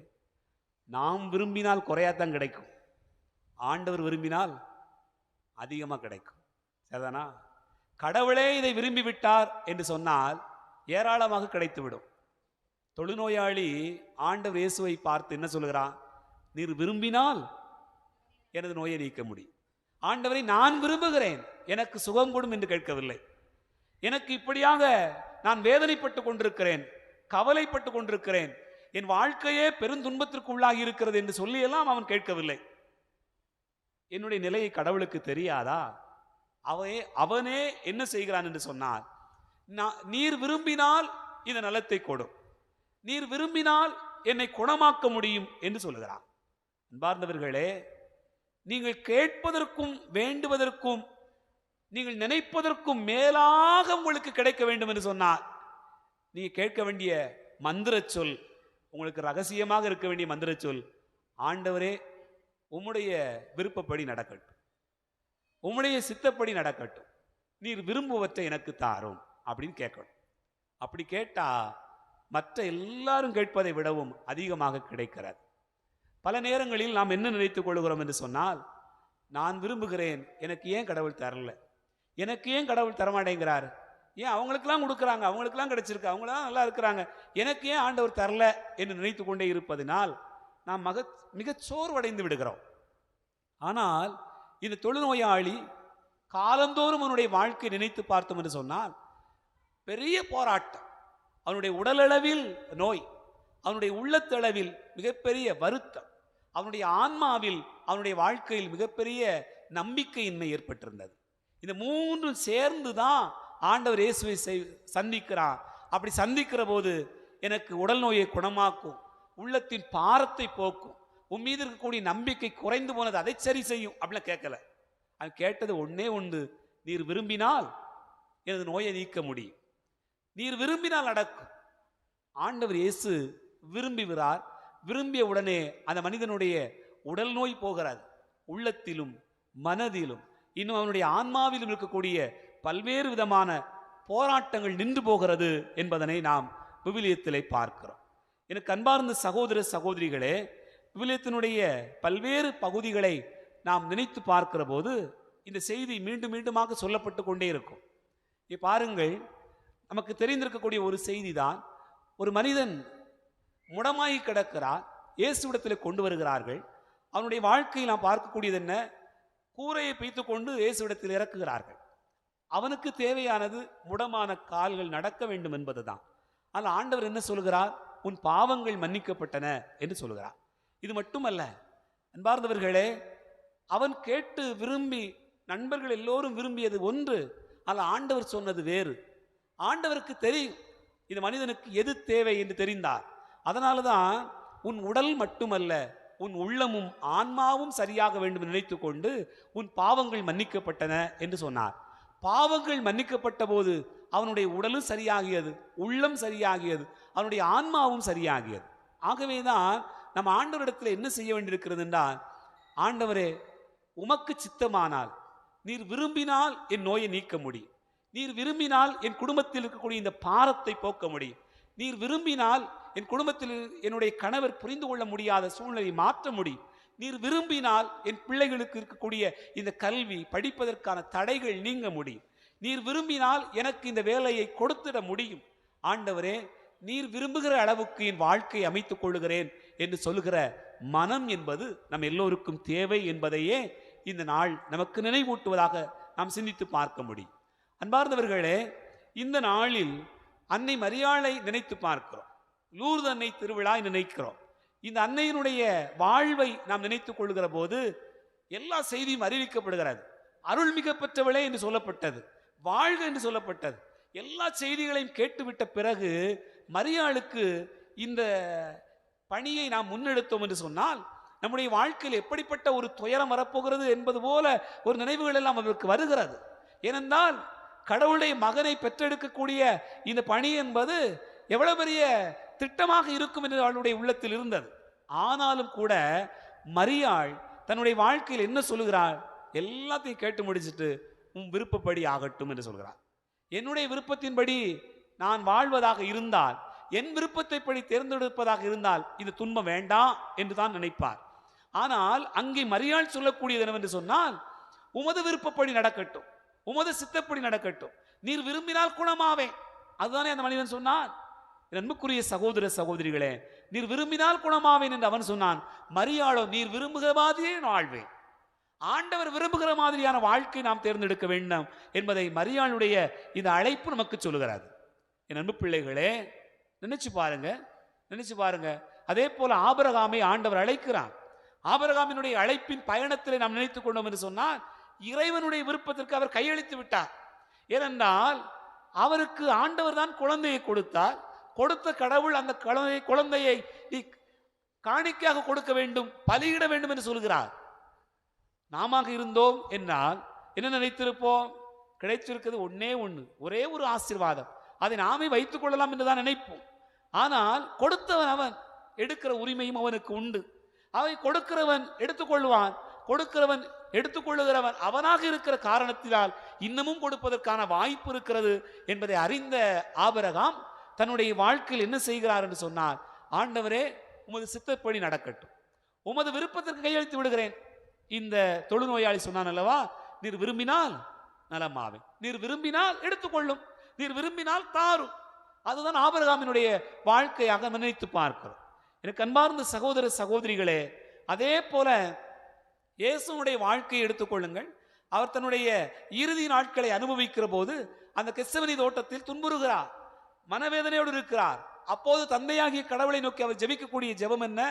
நாம் விரும்பினால் குறையாத்தான் கிடைக்கும், ஆண்டவர் விரும்பினால் அதிகமாக கிடைக்கும். சரிதானா? கடவுளே இதை விரும்பி விட்டார் என்று சொன்னால் ஏராளமாக கிடைத்துவிடும். தொழுநோயாளி ஆண்டவர் இயேசுவை பார்த்து என்ன சொல்கிறான், நீர் விரும்பினால் எனது நோயை நீக்க முடியும். ஆண்டவரை நான் விரும்புகிறேன், எனக்கு சுகம் கொடும் என்று கேட்கவில்லை. எனக்கு இப்படியாக நான் வேதனைப்பட்டு கொண்டிருக்கிறேன், கவலைப்பட்டு கொண்டிருக்கிறேன், என் வாழ்க்கையே பெருந்துன்பத்திற்கு உள்ளாகி இருக்கிறது என்று சொல்லியெல்லாம் அவன் கேட்கவில்லை. என்னுடைய நிலையை கடவுளுக்கு தெரியாதா? அவனே என்ன செய்கிறான் என்று சொன்னார், நீர் விரும்பினால் இந்த நலத்தை கொடும், நீர் விரும்பினால் என்னை குணமாக்க முடியும் என்று சொல்லுகிறான். அன்பார்ந்தவர்களே, நீங்கள் கேட்பதற்கும் வேண்டுவதற்கும் நீங்கள் நினைப்பதற்கும் மேலாக உங்களுக்கு கிடைக்க வேண்டும் என்று சொன்னார். நீங்க கேட்க வேண்டிய மந்திர சொல், உங்களுக்கு ரகசியமாக இருக்க வேண்டிய மந்திர சொல், ஆண்டவரே உம்முடைய விருப்பப்படி நடக்கட்டும், உம்முடைய சித்தப்படி நடக்கட்டும், நீர் விரும்புவற்றை எனக்கு தாரும் அப்படின்னு கேட்கணும். அப்படி கேட்டா மற்ற எல்லாரும் கேட்பதை விடவும் அதிகமாக கிடைக்கிறது. பல நேரங்களில் நாம் என்ன நினைத்துக் கொள்கிறோம் என்று சொன்னால், நான் விரும்புகிறேன், எனக்கு ஏன் கடவுள் தரல, எனக்கு ஏன் கடவுள் தரமாட்டேங்கிறார், ஏன் அவங்களுக்கெல்லாம் கொடுக்குறாங்க, அவங்களுக்கெல்லாம் கிடைச்சிருக்கு, அவங்களாம் நல்லா இருக்கிறாங்க, எனக்கு ஏன் ஆண்டவர் தரல என்று நினைத்து கொண்டே இருப்பதனால் நாம் மிக சோர்வடைந்து விடுகிறோம். ஆனால் இந்த தொழுநோயாளி காலந்தோறும் அவனுடைய வாழ்க்கை நினைத்து பார்த்தோம் என்று சொன்னால் பெரிய போராட்டம். அவனுடைய உடலளவில் நோய், அவனுடைய உள்ளத்தளவில் மிகப்பெரிய வருத்தம், அவனுடைய ஆன்மாவில் அவனுடைய வாழ்க்கையில் மிகப்பெரிய நம்பிக்கையின்மை ஏற்பட்டிருந்தது. இந்த மூன்றும் சேர்ந்து தான் ஆண்டவர் இயேசுவை சந்திக்கிறான். அப்படி சந்திக்கிற போது எனக்கு உடல் நோயை குணமாக்கும், உள்ளத்தின் பாரத்தை போக்கும், உன் மீது இருக்கக்கூடிய நம்பிக்கை குறைந்து போனது அதை சரி செய்யும் அப்படிலாம் கேட்கல. அது கேட்டது ஒன்னே ஒன்று, நீர் விரும்பினால் எனது நோயை நீக்க முடியும், நீர் விரும்பினால் நடக்கும். ஆண்டவர் இயேசு விரும்புகிறார். விரும்பிய உடனே அந்த மனிதனுடைய உடல் நோய் போகிறது, உள்ளத்திலும் மனதிலும் இன்னும் அவனுடைய ஆன்மாவிலும் இருக்கக்கூடிய பல்வேறு விதமான போராட்டங்கள் நின்று போகிறது என்பதனை நாம் விவிலியத்திலே பார்க்கிறோம். எனக்கு அன்பார்ந்த சகோதர சகோதரிகளே, விவிலியத்தினுடைய பல்வேறு பகுதிகளை நாம் நினைத்து பார்க்கிற போது இந்த செய்தி மீண்டும் மீண்டுமாக சொல்லப்பட்டு கொண்டே இருக்கும். பாருங்கள், நமக்கு தெரிந்திருக்கக்கூடிய ஒரு செய்தி தான், ஒரு மனிதன் முடமாகி கிடக்கிறார், இயேசுவிடத்தில் கொண்டு வருகிறார்கள். அவனுடைய வாழ்க்கையில் நாம் பார்க்கக்கூடியது என்ன, கூரையை பிய்த்து கொண்டு இயேசுவிடத்தில் இறக்குகிறார்கள். அவனுக்கு தேவையானது முடமான கால்கள் நடக்க வேண்டும் என்பதுதான். ஆனால் ஆண்டவர் என்ன சொல்கிறார், உன் பாவங்கள் மன்னிக்கப்பட்டன என்று சொல்கிறார். இது மட்டுமல்ல அன்பார்ந்தவர்களே, அவன் கேட்டு விரும்பி நண்பர்கள் எல்லோரும் விரும்பியது ஒன்று, அல்ல ஆண்டவர் சொன்னது வேறு. ஆண்டவருக்கு தெரியும் இந்த மனிதனுக்கு எது தேவை என்று தெரிந்தார். அதனால தான் உன் உடல் மட்டுமல்ல உன் உள்ளமும் ஆன்மாவும் சரியாக வேண்டும் என்று நினைத்து கொண்டு உன் பாவங்கள் மன்னிக்கப்பட்டன என்று சொன்னார். பாவங்கள் மன்னிக்கப்பட்ட போது அவனுடைய உடலும் சரியாகியது, உள்ளம் சரியாகியது, அவனுடைய ஆன்மாவும் சரியாகியது. ஆகவேதான் நம்ம ஆண்டவரிடத்தில் என்ன செய்ய வேண்டியிருக்கிறது என்றால், ஆண்டவரே உமக்கு சித்தமானால் நீர் விரும்பினால் என் நோயை நீக்க முடியும், நீர் விரும்பினால் என் குடும்பத்தில் இருக்கக்கூடிய இந்த பாரத்தை போக்க முடியும், நீர் விரும்பினால் என் குடும்பத்தில் என்னுடைய கணவர் புரிந்து கொள்ள முடியாத சூழ்நிலையை மாற்ற முடியும், நீர் விரும்பினால் என் பிள்ளைகளுக்கு இருக்கக்கூடிய இந்த கல்வி படிப்பதற்கான தடைகள் நீங்க முடியும், நீர் விரும்பினால் எனக்கு இந்த வேலையை கொடுத்திட முடியும். ஆண்டவரே நீர் விரும்புகிற அளவுக்கு என் வாழ்க்கையை அமைத்துக் கொள்ளுகிறேன் என்று சொல்லுகிற மனம் என்பது நம் எல்லோருக்கும் தேவை என்பதையே இந்த நாள் நமக்கு நினைவூட்டுவதாக நாம் சிந்தித்து பார்க்க முடியும். அன்பார்ந்தவர்களே, இந்த நாளில் அன்னை மரியாளை நினைத்து பார்க்கிறோம். லூர்து அன்னை திருவிழா நினைக்கிறோம். இந்த அன்னையினுடைய வாழ்வை நாம் நினைத்துக் கொள்கிற போது எல்லா செய்தியும் அறிவிக்கப்படுகிறது. அருள்மிக பெற்றவளே என்று சொல்லப்பட்டது, வாழ்க என்று சொல்லப்பட்டது. எல்லா செய்திகளையும் கேட்டுவிட்ட பிறகு மரியாளுக்கு இந்த பணியை நாம் முன்னெடுத்தோம் என்று சொன்னால் நம்முடைய வாழ்க்கையில் எப்படிப்பட்ட ஒரு துயரம் வரப்போகிறது என்பது போல ஒரு நினைவுகள் எல்லாம் அவருக்கு வருகிறது. ஏனென்றால் கடவுளுடைய மகனை பெற்றெடுக்கக்கூடிய இந்த பணி என்பது எவ்வளவு பெரிய திட்டமாக இருக்கும் என்று அவளுடைய உள்ளத்தில் இருந்தது. ஆனாலும் கூட மரியாள் தன்னுடைய வாழ்க்கையில் என்ன சொல்லுகிறாள்? எல்லாத்தையும் கேட்டு முடிச்சுட்டு உன் விருப்பப்படி ஆகட்டும் என்று சொல்கிறார். என்னுடைய விருப்பத்தின்படி நான் வாழ்வதாக இருந்தால், என் விருப்பத்தை படி தேர்ந்தெடுப்பதாக இருந்தால் இந்த துன்பம் வேண்டாம் என்று தான் நினைப்பார். ஆனால் அங்கே மரியாள் சொல்லக்கூடியது என்னவென்று சொன்னால், உமது விருப்பப்படி நடக்கட்டும், உமது சித்தப்படி நடக்கட்டும், நீர் விரும்பினால் குணமாவேன். அதுதானே அந்த மனிதன் சொன்னான். அன்புக்குரிய சகோதர சகோதரிகளே, நீர் விரும்பினால் குணமாவேன் என்று அவன் சொன்னான். மரியாளோ நீர் விரும்புகிற மாதிரியே வாழ்வேன், ஆண்டவர் விரும்புகிற மாதிரியான வாழ்க்கை நாம் தேர்ந்தெடுக்க வேண்டும் என்பதை மரியாளுடைய இந்த அழைப்பு நமக்கு சொல்லுகிறது. என் அன்பு பிள்ளைகளே, நினைச்சு பாருங்க. அதே போல ஆபிரகாமை ஆண்டவர் அழைக்கிறான். ஆபிரகாமினுடைய அழைப்பின் பயணத்தில் நாம் நினைத்துக் கொண்டோம் என்று சொன்னால் இறைவனுடைய விருப்பத்திற்கு அவர் கையளித்து விட்டார். ஏனென்றால் அவருக்கு ஆண்டவர் தான் குழந்தையை கொடுத்தார். கொடுத்த கடவுள் அந்த குழந்தையை நீ காணிக்கையாக கொடுக்க வேண்டும், பலியிட வேண்டும் என்று சொல்கிறார். நாம இருந்தோம் என்றால் என்ன நினைத்திருப்போம்? கிடைத்திருக்கிறது ஒரே ஒரு ஆசீர்வாதம், அதை நாமே வைத்துக் கொள்ளலாம் என்றுதான் நினைப்போம். ஆனால் கொடுத்தவன் அவன், எடுக்கிற உரிமையும் அவனுக்கு உண்டு. அவை கொடுக்கிறவன் எடுத்துக்கொள்வான், கொடுக்கிறவன் எடுத்துக்கொள்ளுகிறவன் அவனாக இருக்கிற காரணத்தினால் இன்னமும் கொடுப்பதற்கான வாய்ப்பு இருக்கிறது என்பதை அறிந்த ஆபிரகாம் தன்னுடைய வாழ்க்கையில் என்ன செய்கிறார் என்று சொன்னார், ஆண்டவரே உமது சித்தப்படி நடக்கட்டும், உமது விருப்பத்திற்கு கையெழுத்து விடுகிறேன். இந்த தொழுநோயாளி சொன்னான் அல்லவா, நீர் விரும்பினால் நலமாவே, நீர் விரும்பினால் எடுத்துக்கொள்ளும், நீர் விரும்பினால் தாரும். அதுதான் ஆபிரகாமினுடைய வாழ்க்கையாக நினைத்து பார்க்கிறோம். எனக்கு அன்பார்ந்த சகோதர சகோதரிகளே, அதே போல இயேசுனுடைய வாழ்க்கையை எடுத்துக்கொள்ளுங்கள். அவர் தன்னுடைய இறுதி நாட்களை அனுபவிக்கிற போது அந்த கெத்செமனி தோட்டத்தில் துன்புறுகிறார், மனவேதனையோடு இருக்கிறார். அப்போது தந்தையாகிய கடவுளை நோக்கி அவர் ஜெபிக்கக்கூடிய ஜெபம் என்ன?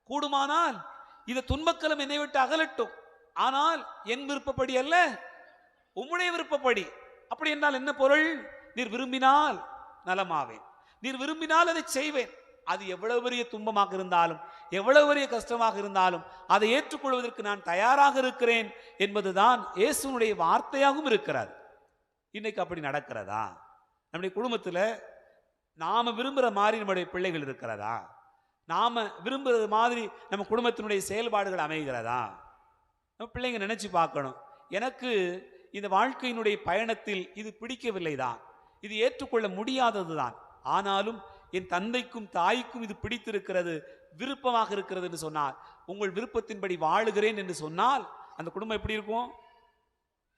கூடுமானால் இந்த துன்பக்கலம் என்னை விட்டு அகலட்டும், ஆனால் என் விருப்பப்படி அல்ல, உம்முடைய விருப்பப்படி. அப்படி என்றால் என்ன பொருள்? நீர் விரும்பினால் நலமாவேன், நீர் விரும்பினால் அதை செய்வேன். அது எவ்வளவு பெரிய துன்பமாக இருந்தாலும், எவ்வளவு பெரிய கஷ்டமாக இருந்தாலும் அதை ஏற்றுக்கொள்வதற்கு நான் தயாராக இருக்கிறேன் என்பதுதான் இயேசுனுடைய வார்த்தையாகவும் இருக்கிறது. இன்னைக்கு அப்படி நடக்கிறதா? நம்முடைய குடும்பத்தில் நாம விரும்புகிற மாதிரி நம்முடைய பிள்ளைகள் இருக்கிறதா? நாம விரும்புகிறது மாதிரி நம்ம குடும்பத்தினுடைய செயல்பாடுகள் அமைகிறதா? நம்ம பிள்ளைங்க நினைச்சு பார்க்கணும், எனக்கு இந்த வாழ்க்கையினுடைய பயணத்தில் இது பிடிக்கவில்லை தான், இது ஏற்றுக்கொள்ள முடியாதது தான், ஆனாலும் என் தந்தைக்கும் தாய்க்கும் இது பிடித்திருக்கிறது, விருப்பமாக இருக்கிறது என்று சொன்னால், உங்கள் விருப்பத்தின்படி வாழுகிறேன் என்று சொன்னால் அந்த குடும்பம் எப்படி இருக்கும்?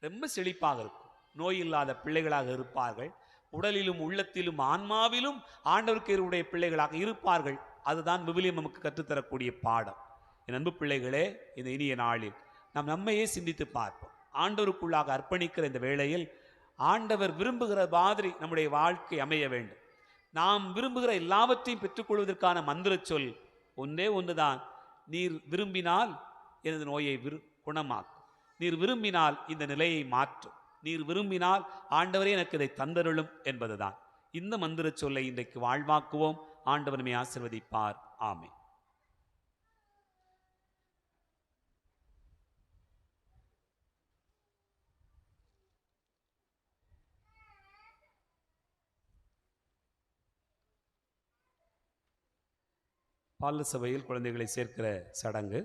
ரொம்ப செழிப்பாக இருக்கும். நோய் இல்லாத பிள்ளைகளாக இருப்பார்கள், உடலிலும் உள்ளத்திலும் ஆன்மாவிலும் ஆண்டவருடைய பிள்ளைகளாக இருப்பார்கள். அதுதான் விவிலியம் நமக்கு கற்றுத்தரக்கூடிய பாடம். என் அன்பு பிள்ளைகளே, இந்த இனிய நாளில் நாம் நம்மையே சிந்தித்து பார்ப்போம். ஆண்டவருக்குள்ளாக அர்ப்பணிக்கிற இந்த வேளையில் ஆண்டவர் விரும்புகிற மாதிரி நம்முடைய வாழ்க்கை அமைய வேண்டும். நாம் விரும்புகிற எல்லாவற்றையும் பெற்றுக்கொள்வதற்கான மந்திர சொல் ஒன்றே ஒன்றுதான், நீர் விரும்பினால் எனது நோயை குணமாக்கும், நீர் விரும்பினால் இந்த நிலையை மாற்றும், நீர் விரும்பினால் ஆண்டவரே எனக்கு இதை தந்தருளும் என்பதுதான். இந்த மந்திர சொல்லை இன்றைக்கு வாழ்வாக்குவோம். ஆண்டவர் நம்மை ஆசீர்வதிப்பார். ஆமென். பால சபையில் குழந்தைகளை சேர்க்கிற சடங்கு.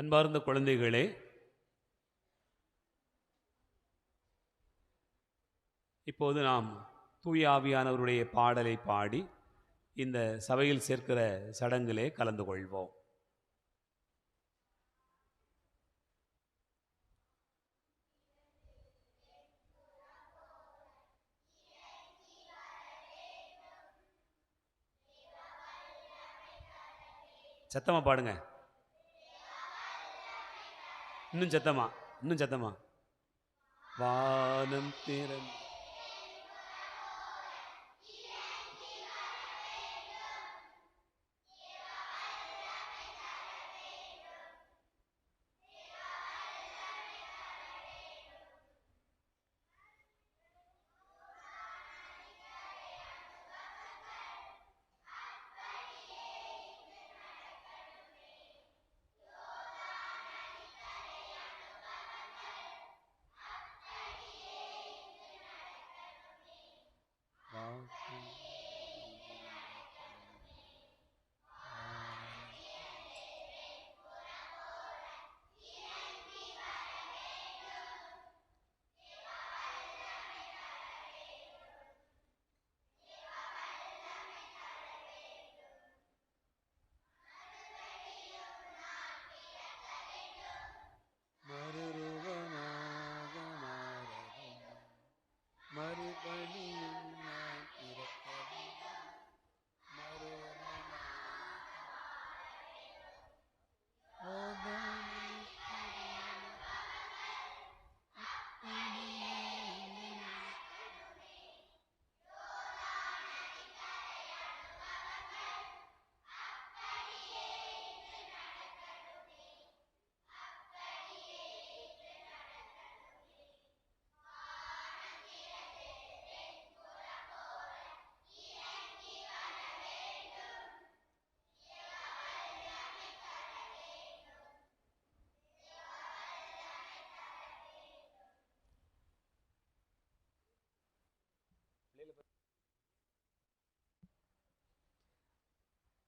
அன்பார்ந்த குழந்தைகளே, இப்போது நாம் தூய ஆவியானவருடைய பாடலை பாடி இந்த சபையில் சேர்க்கிற சடங்கிலே கலந்து கொள்வோம். சத்தமா பாடுங்க. இன்னும் சத்தமா, இன்னும் சத்தமா. வானம் திறந்து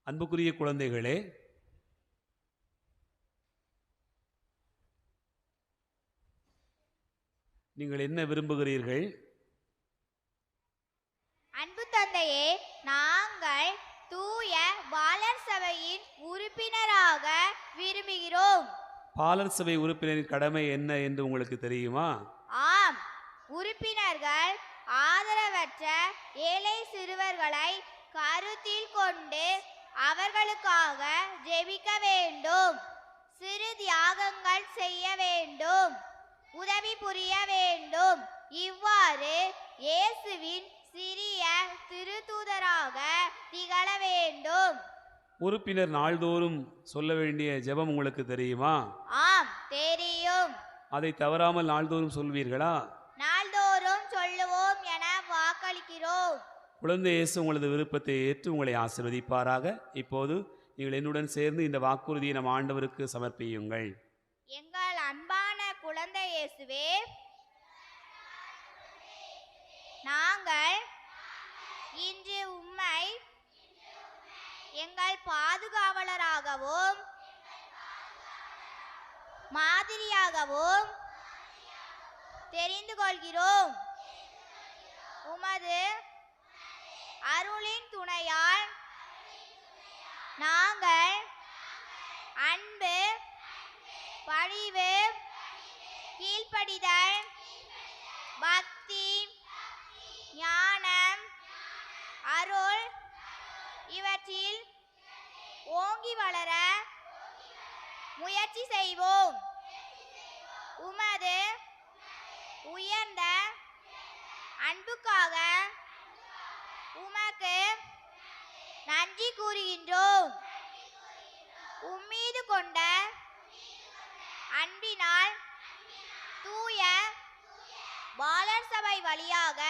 அன்புக்குரிய குழந்தைகளே, நீங்கள் என்ன விரும்புகிறீர்கள்?
அன்பு தந்தையே, நாங்கள் தூய பாலர் சபையின் உறுப்பினராக விரும்புகிறோம்.
பாலர் சபை உறுப்பினரின் கடமை என்ன என்று உங்களுக்கு தெரியுமா?
ஆம், உறுப்பினர்கள் ஆதரவற்ற ஏழை சிறுவர்களை கருத்தில் கொண்டு அவர்களுக்காக ஜெபிக்க வேண்டும், சிறு தியாகங்கள் செய்ய வேண்டும், உதவி புரிய வேண்டும். இவ்வாறு இயேசுவின் சிறிய திருத்தூதராக திகழ வேண்டும்.
உறுப்பினர் நாள்தோறும் சொல்ல வேண்டிய ஜெபம் உங்களுக்கு தெரியுமா?
ஆம், தெரியும்.
அதை தவறாமல் நாள்தோறும் சொல்வீர்களா?
நாள்தோறும் சொல்லுவோம் என வாக்களிக்கிறோம்.
குழந்தை இயேசு உங்களது விருப்பத்தை ஏற்று உங்களை ஆசீர்வதிப்பாராக. இப்போது நீங்கள் என்னுடன் சேர்ந்து இந்த வாக்குறுதியை நம் ஆண்டவருக்கு சமர்ப்பியுங்கள்.
எங்கள் அன்பான குழந்தை இயேசுவே, நாங்கள் இன்று உம்மை எங்கள் பாதுகாவலராகவும் மாதிரியாகவும் தெரிந்து கொள்கிறோம். உமது அருளின் துணையால் நாங்கள் அன்பு, பணிவு, கீழ்ப்படிதல், பக்தி, ஞானம், அருள் இவற்றில் ஓங்கி வளர முயற்சி செய்வோம். உமது உயர்ந்த அன்புக்காக உமக்கு நன்றி கூறுகின்றோம். உம்மீது கொண்ட அன்பினால் தூய பாலர் சபை வழியாக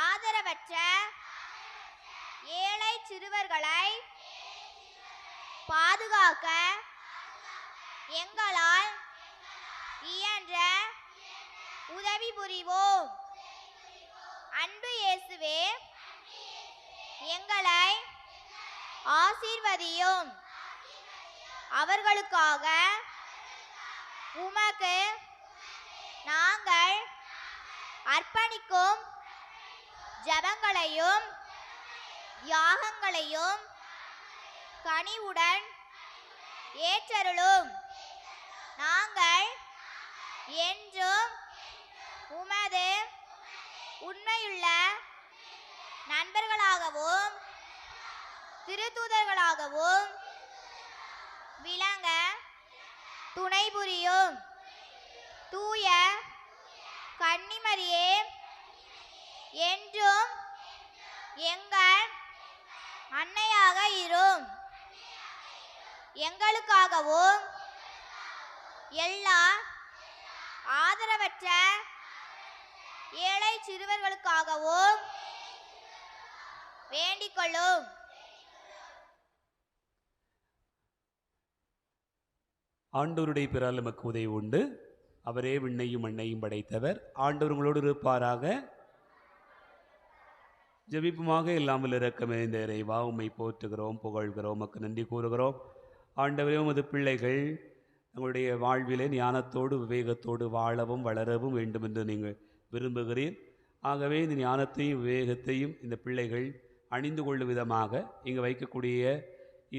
ஆதரவற்ற ஏழை சிறுவர்களை பாதுகாக்க எங்களால் இயன்ற உதவி புரிவோம். அன்பு இயேசுவே, எங்களை ஆசீர்வதியும். அவர்களுக்காக உமக்கு நாங்கள் அர்ப்பணிக்கும் ஜபங்களையும் யாகங்களையும் கனிவுடன் ஏற்றருளும். நாங்கள் என்றும் உமது உண்மையுள்ள நண்பர்களாகவும் திருத்தூதர்களாகவும் விளங்க துணை புரியும். தூய கன்னிமரியே, என்றும் எங்கள் அன்னையாக இரும். எங்களுக்காகவும் எல்லா ஆதரவற்ற ஏழை சிறுவர்களுக்காகவும் வேண்டிக்கொள்ளும்.
ஆண்டவருடைய பிறால் நமக்கு உதவி உண்டு. அவரே விண்ணையும் மண்ணையும் படைத்தவர். ஆண்டவர் உங்களோடு இருப்பாராக. ஜெபிப்புமாக இல்லாமல் இரக்கமே இந்த இறைவா, உம்மை போற்றுகிறோம், புகழ்கிறோம், உமக்கு நன்றி கூறுகிறோம். ஆண்டவரே, உமது பிள்ளைகள் தங்களுடைய வாழ்விலே ஞானத்தோடு விவேகத்தோடு வாழவும் வளரவும் வேண்டும் என்று நீங்கள் விரும்புகிறீர். ஆகவே இந்த ஞானத்தையும் விவேகத்தையும் இந்த பிள்ளைகள் அணிந்து கொள்ளும் விதமாக இங்கு வைக்கக்கூடிய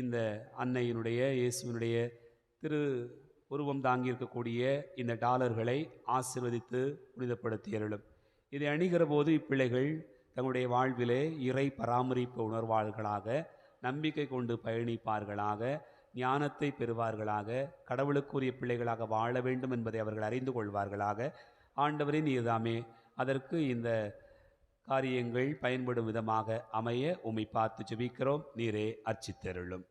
இந்த அன்னையினுடைய இயேசுவினுடைய திரு உருவம் தாங்கியிருக்கக்கூடிய இந்த டாலர்களை ஆசீர்வதித்து புனிதப்படுத்தி அருளும். இதை அணிகிற போது இப்பிள்ளைகள் தங்களுடைய வாழ்விலே இறை பராமரிப்பு உணர்வாளர்களாக, நம்பிக்கை கொண்டு பயணிப்பார்களாக, ஞானத்தை பெறுவார்களாக, கடவுளுக்குரிய பிள்ளைகளாக வாழ வேண்டும் என்பதை அவர்கள் அறிந்து கொள்வார்களாக. ஆண்டவரின் நீர்தாமே அதற்கு இந்த காரியங்கள் பயன்படும் விதமாக அமைய உம்மை பார்த்து ஜெபிக்கிறோம். நீரே அர்ச்சித்தருளும்.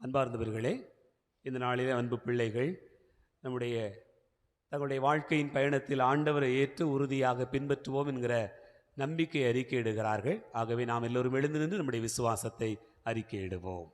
அன்பார்ந்தவர்களே, இந்த நாளிலே அன்பு பிள்ளைகள் தங்களுடைய வாழ்க்கையின் பயணத்தில் ஆண்டவரை ஏற்று உறுதியாக பின்பற்றுவோம் என்கிற நம்பிக்கை அறிக்கையிடுகிறார்கள். ஆகவே நாம் எல்லோரும் எழுந்து நின்று நம்முடைய விசுவாசத்தை அறிக்கையிடுவோம்.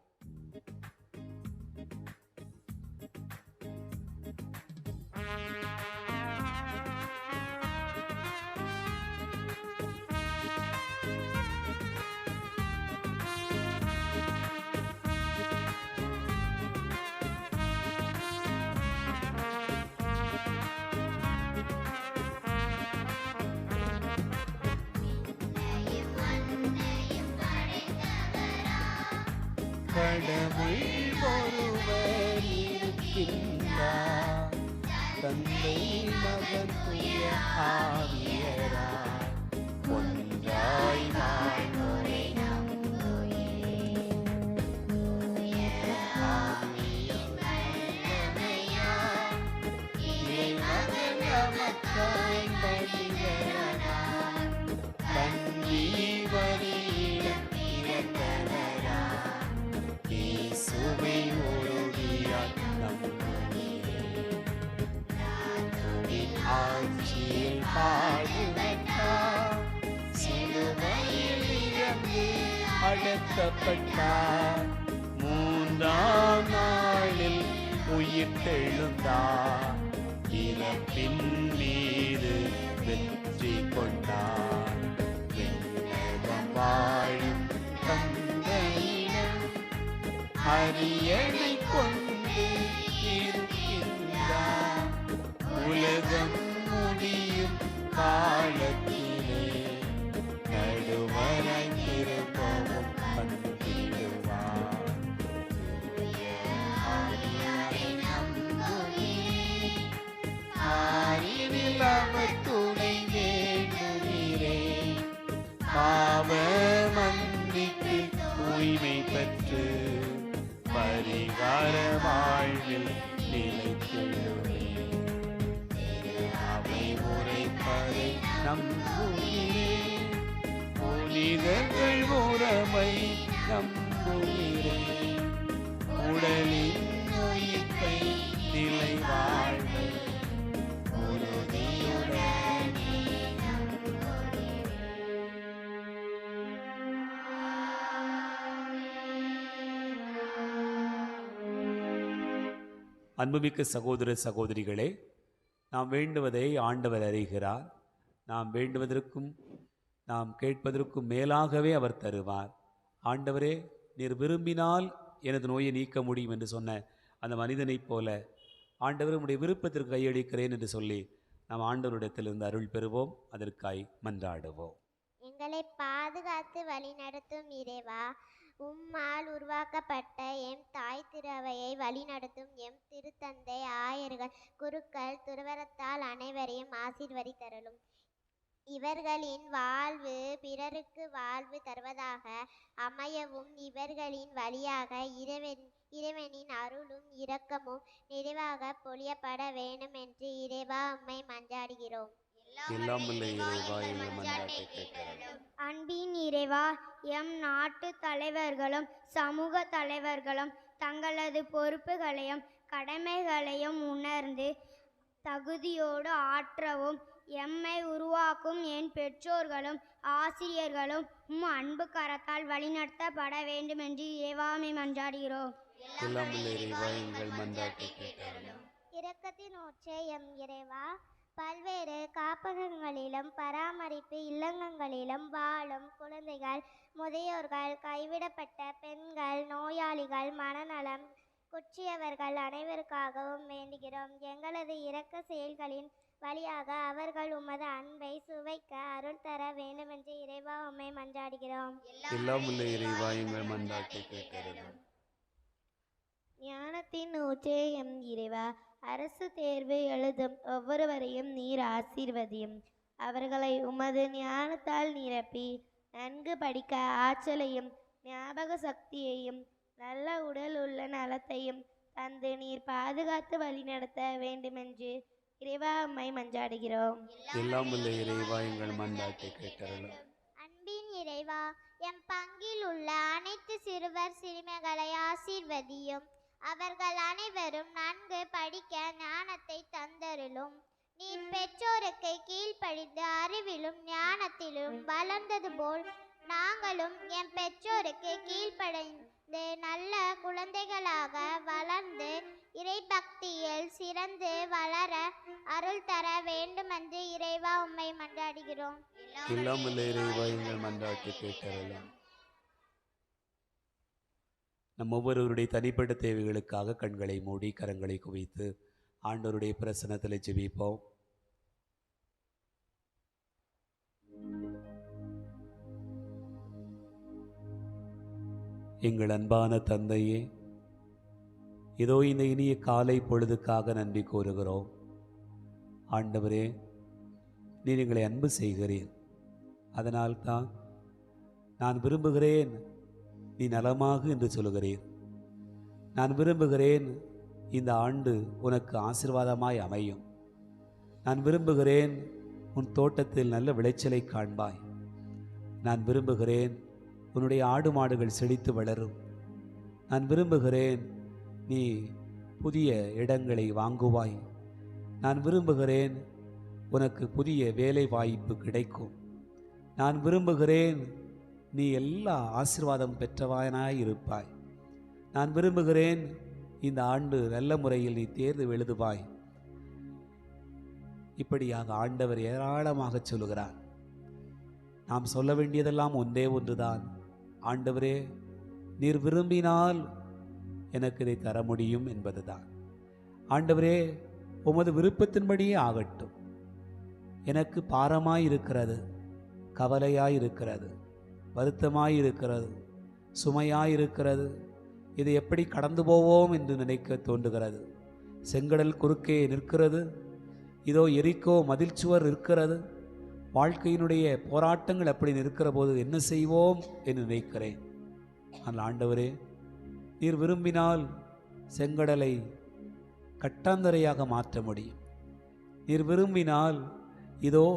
கடவுள் ஒருவர் இருக்கின்றார், தந்தை மகன் தூய ஆவியராய் ஒன்றாய் வாழ்வோரை நம்புகிறேன். ஆவியின் வல்லமையால் இறைமகன் நமக்காய் பலியானார். கன்னி மரியிடம் பிறந்தார், ஆட்சியில் பாடுபட்டார், சிலுவையில் இறந்து அடக்கப்பட்டார், மூன்றாம் நாளில் உயிர்த்தெழுந்தார், இறப்பின் மீது வெற்றி கொண்டார். விண்ணகம் வாழும் தந்தையிடம் அரியணை கொண்டு இருக்கின்றார், உலகம் முடியும் காலத்திலே நடுவரை திரும்பவும் வந்திடுவார். ஆரினில் அவர் துணை வேண்டுகிறேன், பாவ மன்னித்து தூய்மை பெற்று பரிகார வாழ்வில் நிலைத்திடுவேன். அவை உரைப்பதை நம்புகிறேன், புனிதர்கள் உறவை நம்புகிறேன், உடலின் உயிர்ப்பை நிலை வாழ்வை உறுதியுடனே
அன்புமிக்க சகோதர சகோதரிகளே, நாம் வேண்டுவதை ஆண்டவர் அறிகிறார். நாம் வேண்டுவதற்கும் நாம் கேட்பதற்கும் மேலாகவே அவர் தருவார். ஆண்டவரே, நீர் விரும்பினால் எனது நோயை நீக்க முடியும் என்று சொன்ன அந்த மனிதனைப் போல ஆண்டவர் உம்முடைய விருப்பத்திற்கு கையளிக்கிறேன் என்று சொல்லி நாம் ஆண்டவரிடத்திலிருந்து அருள் பெறுவோம். அதற்காய் மன்றாடுவோம்.
எங்களை பாதுகாத்து வழிநடத்தும் இறைவா, உம்மால் உருவாக்கப்பட்ட எம் தாய் திருவையை வழிநடத்தும் எம் திருத்தந்தை, ஆயர்கள், குருக்கள், துறவரத்தால் அனைவரையும் ஆசீர்வதித்தருளும். இவர்களின் வாழ்வு பிறருக்கு வாழ்வு தருவதாக அமையவும், இவர்களின் வழியாக இறைவனின் அருளும் இரக்கமும் நிறைவாக பொழியப்பட வேண்டும் என்று இறைவா உம்மை மன்றாடுகிறோம்.
எல்லாம் வல்ல இறைவா, எங்கள் மன்றாட்டை கேட்டருளும்.
அன்பின் இறைவா, எம் நாட்டு தலைவர்களும் சமூக தலைவர்களும் தங்களது பொறுப்புகளையும் கடமைகளையும் உணர்ந்து தகுதியோடு ஆற்றவும், எம்மை உருவாக்கும் என் பெற்றோர்களும் ஆசிரியர்களும் அன்பு கரத்தால் வழிநடத்தப்பட வேண்டும் என்று இறைவாமை மன்றாடுகிறோம்.
எல்லாம் வல்ல இறைவா, எங்கள் மன்றாட்டை கேட்டருளும்.
இரக்கத்தின் ஊற்றே எம் இறைவா, பல்வேறு காப்பகங்களிலும் பராமரிப்பு இல்லங்களிலும் வாழும் குழந்தைகள், முதியோர்கள், கைவிடப்பட்ட பெண்கள், நோயாளிகள், மனநலம் குற்றியவர்கள் அனைவருக்காகவும் வேண்டுகிறோம். எங்களது இரக்க செயல்களின் வழியாக அவர்கள் உமது அன்பை சுவைக்க அருள் தர வேண்டும் என்று இறைவா உம்மை மன்றாடுகிறோம்.
எல்லாம் உள்ள இறைவா, எங்கள் மன்றாட்டை கேட்டருளும்.
ஞானத்தின் ஊற்றே எம் இறைவா, அரசு தேர்வு எழுதும் ஒவ்வொருவரையும் நீர் ஆசீர்வதியும். அவர்களை உமது ஞானத்தால் நிரப்பி நன்கு படிக்க ஆற்றலையும் ஞாபக சக்தியையும் நல்ல உடல் உள்ள நலத்தையும் தந்து நீர் பாதுகாத்து வழிநடத்த வேண்டுமென்று இறைவா உம்மை மன்றாடுகிறோம்.
எல்லாம் உள்ள இறைவா, எங்கள் மன்றாட்டை கேட்டருளும்.
அன்பின் இறைவா, எம் பங்கில் உள்ள அனைத்து சிறுவர் சிறுமிகளை ஆசீர்வதியும். அவர்கள் அனைவரும் நன்கு படிக்க ஞானத்தை தந்தருளும். நீர் பெற்றோருக்கு கீழ்ப்படிந்து அறிவிலும் ஞானத்திலும் வளர்ந்தது போல் நாங்களும் எம் பெற்றோருக்கு கீழ்ப்படிந்து நல்ல குழந்தைகளாக வளர்ந்து இறைபக்தியில் சிறந்து வளர அருள் தர வேண்டுமென்று இறைவா உம்மை மன்றாடுகிறோம்.
எல்லாம் வல்ல இறைவா, எங்கள் மன்றாட்டை கேட்டருளும். நம் ஒவ்வொருவருடைய தனிப்பட்ட தேவைகளுக்காக கண்களை மூடி கரங்களை குவித்து ஆண்டவருடைய பிரசன்னத்தில் ஜெபிப்போம். எங்கள் அன்பான தந்தையே, இதோ இந்த இனிய காலை பொழுதுக்காக நன்றி கூறுகிறோம். ஆண்டவரே, நீர் எங்களை அன்பு செய்கிறீர். அதனால்தான் நான் விரும்புகிறேன் நீ நலமாக என்று சொல்கிறீர். நான் விரும்புகிறேன் இந்த ஆண்டு உனக்கு ஆசீர்வாதமாய் அமையும். நான் விரும்புகிறேன் உன் தோட்டத்தில் நல்ல விளைச்சலை காண்பாய். நான் விரும்புகிறேன் உன்னுடைய ஆடு மாடுகள் செழித்து வளரும். நான் விரும்புகிறேன் நீ புதிய இடங்களை வாங்குவாய். நான் விரும்புகிறேன் உனக்கு புதிய வேலை வாய்ப்பு கிடைக்கும். நான் விரும்புகிறேன் நீ எல்லா ஆசீர்வாதம் பெற்றவானாய் இருப்பாய். நான் விரும்புகிறேன் இந்த ஆண்டு நல்ல முறையில் நீ தேர்வு எழுதுவாய். இப்படியாக ஆண்டவர் ஏராளமாக சொல்லுகிறார். நாம் சொல்ல வேண்டியதெல்லாம் ஒன்றே ஒன்றுதான். ஆண்டவரே, நீர் விரும்பினால் எனக்கு இதை தர முடியும் என்பதுதான். ஆண்டவரே, உமது விருப்பத்தின்படியே ஆகட்டும். எனக்கு பாரமாயிருக்கிறது, கவலையாயிருக்கிறது, வருத்தமாயிருக்கிறது, சுமையாயிருக்கிறது. இதை எப்படி கடந்து போவோம் என்று நினைக்க தோன்றுகிறது. செங்கடல் குறுக்கே நிற்கிறது. இதோ எரிக்கோ மதில்ச்சுவர் இருக்கிறது. வாழ்க்கையினுடைய போராட்டங்கள் அப்படி நிற்கிற போது என்ன செய்வோம் என்று நினைக்கிறேன். ஆனால் ஆண்டவரே, நீர் விரும்பினால் செங்கடலை கட்டாந்தரையாக மாற்ற முடியும். நீர் விரும்பினால் இதோ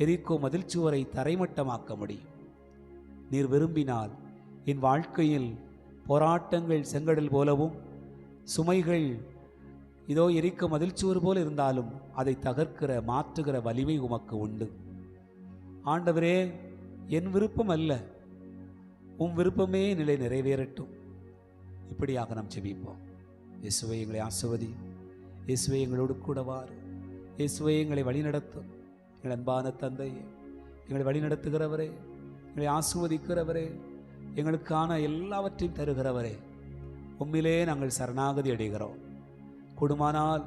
எரிக்கோ மதில்ச்சுவரை தரைமட்டமாக்க முடியும். நீர் விரும்பினால் என் வாழ்க்கையில் போராட்டங்கள் செங்கடல் போலவும் சுமைகள் இதோ எரிக்கோ மதில்ச்சுவர் போல இருந்தாலும் அதை தகர்க்கிற மாற்றுகிற வலிமை உமக்கு உண்டு. ஆண்டவரே, என் விருப்பம் அல்ல, உம் விருப்பமே நிலை நிறைவேறட்டும். இப்படியாக நாம் ஜெபிப்போம். இயேசுவே, எங்களை ஆசீர்வதி. இயேசுவே, எங்களோடு கூட வாரு. இயேசுவே, எங்களை வழிநடத்தும். எங்கள் அன்பான தந்தையே, எங்களை வழிநடத்துகிறவரே, எங்களை ஆசீர்வதிக்கிறவரே, எங்களுக்கான எல்லாவற்றையும் தருகிறவரே, உம்மிலே நாங்கள் சரணாகதி அடைகிறோம். கூடுமானால்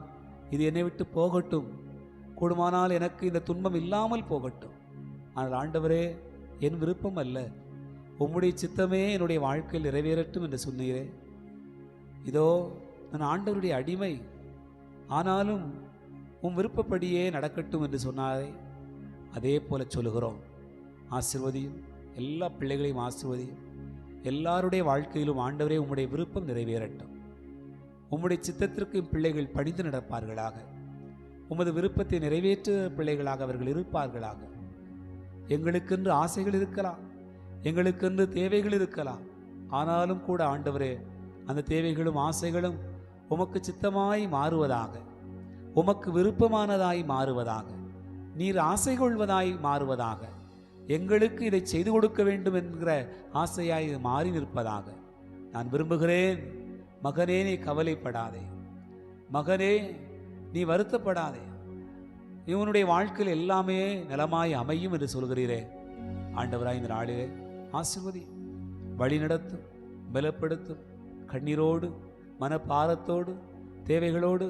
இது என்னை விட்டு போகட்டும், கூடுமானால் எனக்கு இந்த துன்பம் இல்லாமல் போகட்டும். ஆனால் ஆண்டவரே, என் விருப்பம் அல்ல, உம்முடைய சித்தமே என்னுடைய வாழ்க்கையில் நிறைவேறட்டும் என்று சொன்னீரே. இதோ நான் ஆண்டவருடைய அடிமை, ஆனாலும் உம் விருப்பப்படியே நடக்கட்டும் என்று சொன்னாரே. அதே போல சொல்லுகிறோம். ஆசீர்வதியும், எல்லா பிள்ளைகளையும் ஆசீர்வதியும். எல்லாருடைய வாழ்க்கையிலும் ஆண்டவரே, உம்முடைய விருப்பம் நிறைவேறட்டும். உம்முடைய சித்தத்திற்கு பிள்ளைகள் பணிந்து நடப்பார்களாக. உமது விருப்பத்தை நிறைவேற்ற பிள்ளைகளாக அவர்கள் இருப்பார்களாக. எங்களுக்கென்று ஆசைகள் இருக்கலாம், எங்களுக்கென்று தேவைகள் இருக்கலாம். ஆனாலும் கூட ஆண்டவரே, அந்த தேவைகளும் ஆசைகளும் உமக்கு சித்தமாய் மாறுவதாக, உமக்கு விருப்பமானதாய் மாறுவதாக, நீர் ஆசை கொள்வதாய் மாறுவதாக, எங்களுக்கு இதை செய்து கொடுக்க வேண்டும் என்கிற ஆசையாய் மாறி நிற்பதாக. நான் விரும்புகிறேன். மகனே, நீ கவலைப்படாதே. மகனே, நீ வருத்தப்படாதே. இவனுடைய வாழ்க்கையில் எல்லாமே நலமாய் அமையும் என்று சொல்கிறீரே. ஆண்டவராய், இந்த நாளிலே ஆசீர்வதி, வழி நடத்தும், பலப்படுத்தும். கண்ணீரோடு, மனப்பாரத்தோடு, தேவைகளோடு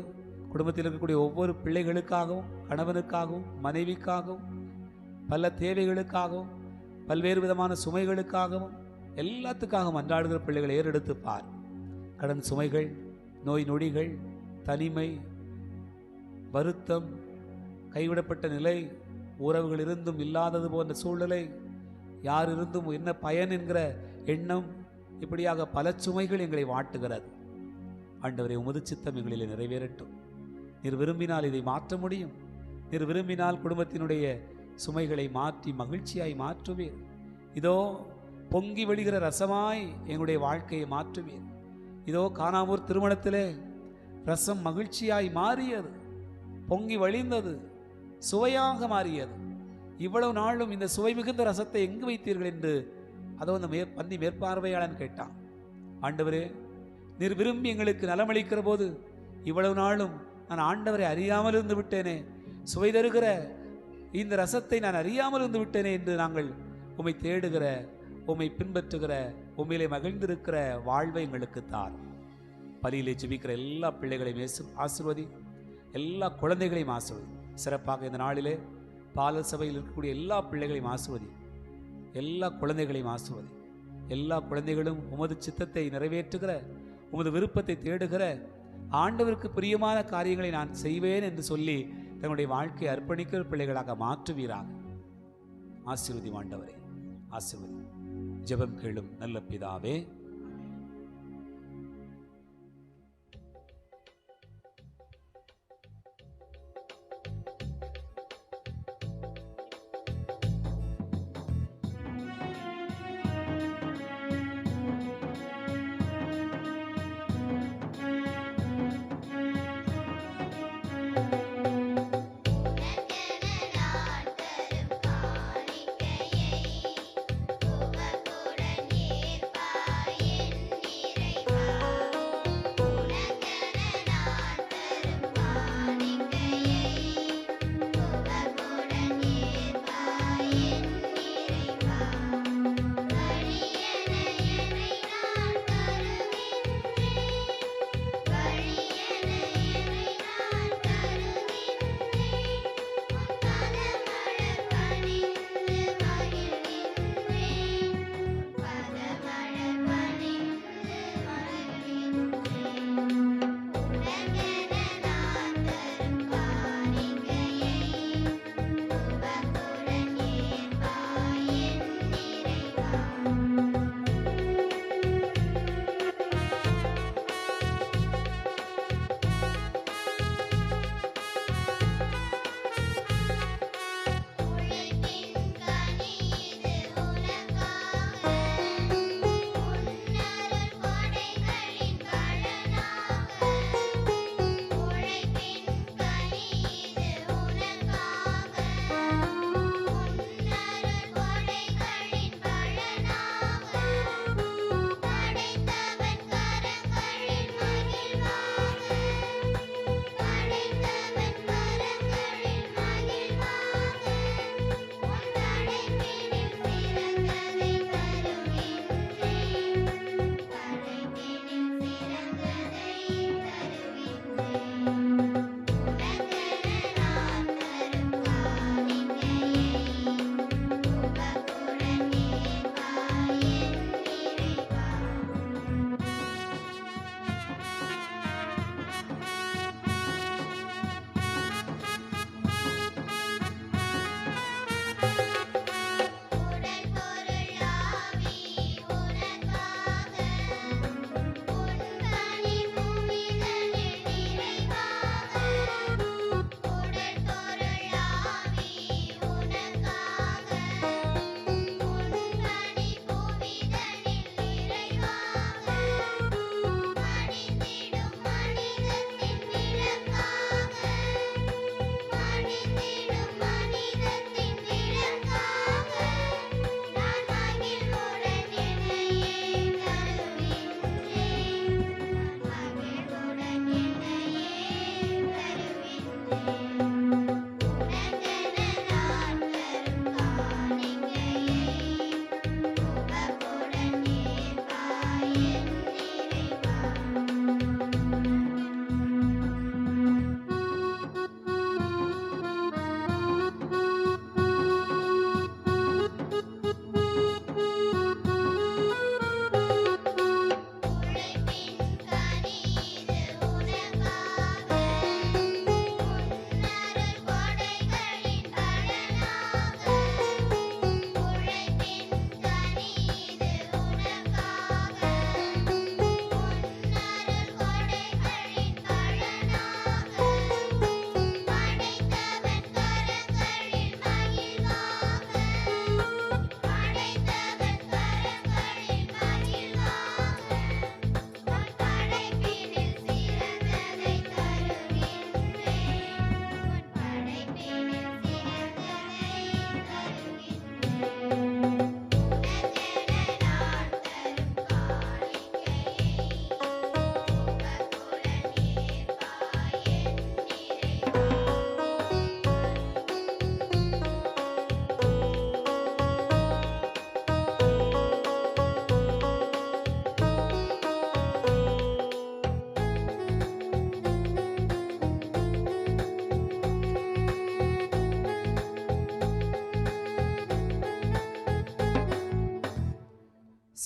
குடும்பத்தில் இருக்கக்கூடிய ஒவ்வொரு பிள்ளைகளுக்காகவும், கணவனுக்காகவும், மனைவிக்காகவும், பல தேவைகளுக்காகவும், பல்வேறு விதமான சுமைகளுக்காகவும், எல்லாத்துக்காகவும் அன்றாடுகிற பிள்ளைகளை ஏறெடுத்து பார். கடன் சுமைகள், நோய் நொடிகள், தனிமை, வருத்தம், கைவிடப்பட்ட நிலை, உறவுகள் இருந்தும் இல்லாதது போன்ற சூழ்நிலை, யார் இருந்தும் என்ன பயன் என்கிற எண்ணம், இப்படியாக பல சுமைகள் எங்களை வாட்டுகிறது. ஆண்டவரே, உமது சித்தம் எங்களில் நிறைவேறட்டும். நீர் விரும்பினால் இதை மாற்ற முடியும். நீர் விரும்பினால் குடும்பத்தினுடைய சுமைகளை மாற்றி மகிழ்ச்சியாய் மாற்றுவீர். இதோ பொங்கி வழிகிற ரசமாய் எங்களுடைய வாழ்க்கையை மாற்றுவீர். இதோ கானாவூர் திருமணத்திலே ரசம் மகிழ்ச்சியாய் மாறியது, பொங்கி வழிந்தது, சுவையாக மாறியது. இவ்வளவு நாளும் இந்த சுவை மிகுந்த ரசத்தை எங்கு வைத்தீர்கள் என்று அதோ அந்த பந்தி மேற்பார்வையாளன் கேட்டான். ஆண்டவரே, நீர் விரும்பி எங்களுக்கு நலமளிக்கிற போது இவ்வளவு நாளும் நான் ஆண்டவரை அறியாமல் இருந்து விட்டேனே, சுவை தருகிற இந்த ரசத்தை நான் அறியாமல் இருந்து விட்டேனே என்று நாங்கள் உம்மை தேடுகிற, உம்மை பின்பற்றுகிற, உம்மிலே மகிழ்ந்திருக்கிற வாழ்வை எங்களுக்கு தார். பலியிலே ஜெபிக்கிற எல்லா பிள்ளைகளையும் ஆசீர்வதி, எல்லா குழந்தைகளையும் ஆசீர்வதி. சிறப்பாக இந்த நாளிலே பால சபையில் இருக்கக்கூடிய எல்லா பிள்ளைகளையும் ஆசீர்வதி, எல்லா குழந்தைகளையும் ஆசீர்வதி. எல்லா குழந்தைகளும் உமது சித்தத்தை நிறைவேற்றுகிற, உமது விருப்பத்தை தேடுகிற, ஆண்டவருக்கு பிரியமான காரியங்களை நான் செய்வேன் என்று சொல்லி தங்களுடைய வாழ்க்கையை அர்ப்பணிக்கிற பிள்ளைகளாக மாற்றுவீராக. ஆசீர்வதி ஆண்டவரே, ஆசீர்வதி. ஜெபம் கேளும் நல்ல பிதாவே.
எனக்கென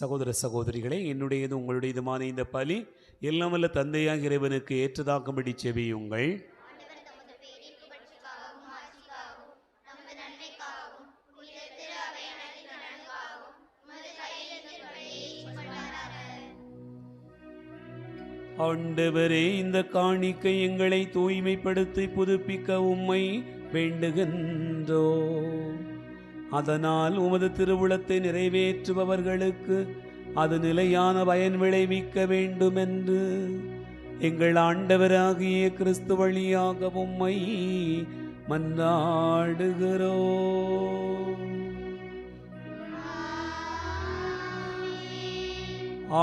சகோதர சகோதரிகளே, என்னுடையது உங்களுடையதுமான இந்த பலி எல்லாம் வல்ல தந்தையாக இறைவனுக்கு ஏற்றதாக்கும்படி செவியுங்கள். ஆண்டவரே, இந்த காணிக்கை எங்களை தூய்மைப்படுத்தி புதுப்பிக்க உம்மை வேண்டுகின்றோ. அதனால் உமது திருவுளத்தை நிறைவேற்றுபவர்களுக்கு அது நிலையான பயன் விளைவிக்க வேண்டும் என்று எங்கள் ஆண்டவராகிய கிறிஸ்து வழியாக உம்மை மன்றாடுகிறோ.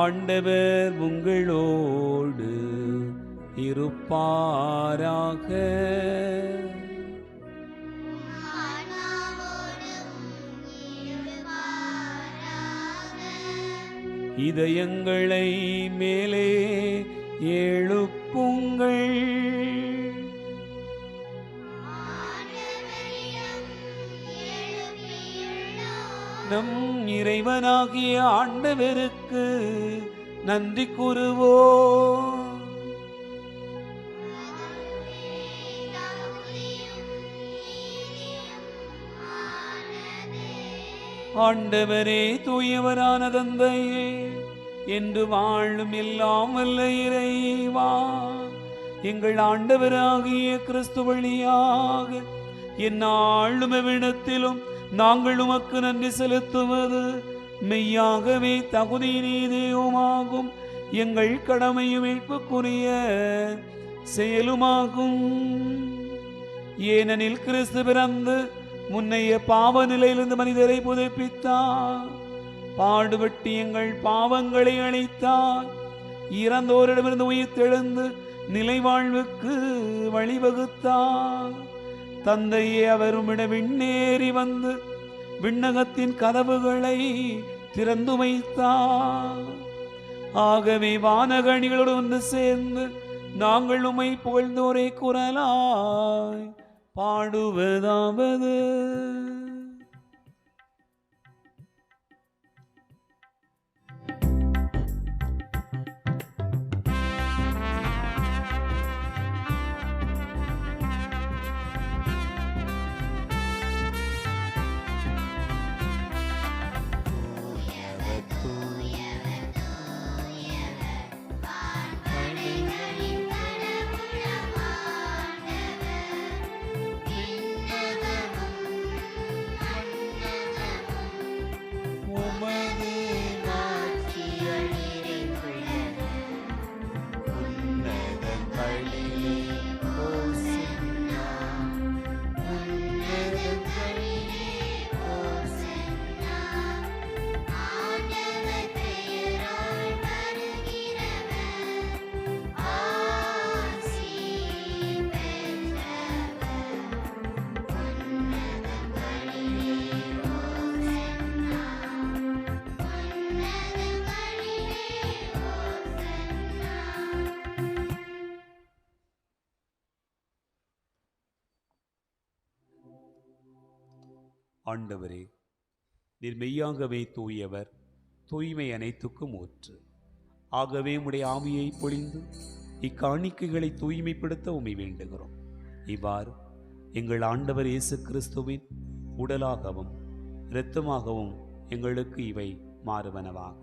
ஆண்டவர் உங்களோடு இருப்பாராக. இதயங்களை மேலே எழுப்புங்கள். நம் இறைவனாகிய ஆண்டவருக்கு நன்றி கூறுவோம். ஆண்டவரே, தூயவரான தந்தையே, என்று வாழும் எல்லாம் வல்ல இறைவா, எங்கள் ஆண்டவராகிய கிறிஸ்து வழியாக எந்நாளும் எவ்விடத்திலும் நாங்கள் உமக்கு நன்றி செலுத்துவது மெய்யாகவே தகுதி நீதியுமாகும். எங்கள் கடமையும் மீட்புக்குரிய செயலுமாகும். ஏனெனில் கிறிஸ்து பிறந்து முன்னைய பாவ நிலையிலிருந்து மனிதரை புதுப்பித்தார். பாடுபட்டு எங்கள் பாவங்களை அழித்தார். இறந்தோரிடமிருந்து உயிர் தெழுந்து நிலை வாழ்வுக்கு வழிவகுத்தார். தந்தையே, அவர் உம்மிட விண்ணேறி வந்து விண்ணகத்தின் கதவுகளை திறந்து வைத்தார். ஆகவே வானகணிகளோடு வந்து சேர்ந்து நாங்கள் உம்மை புகழ்ந்தோரே குரலாய் பாடுவதாவது: ஆண்டவரே, நீர் மெய்யாகவே தூயவர், தூய்மை அனைத்துக்கும் ஊற்று. ஆகவே உம்முடைய ஆவியை பொழிந்து இக்காணிக்கைகளை தூய்மைப்படுத்த உம்மை வேண்டுகிறோம். இவ்வாறு எங்கள் ஆண்டவர் இயேசு கிறிஸ்துவின் உடலாகவும் இரத்தமாகவும் எங்களுக்கு இவை மாறுவனவாக.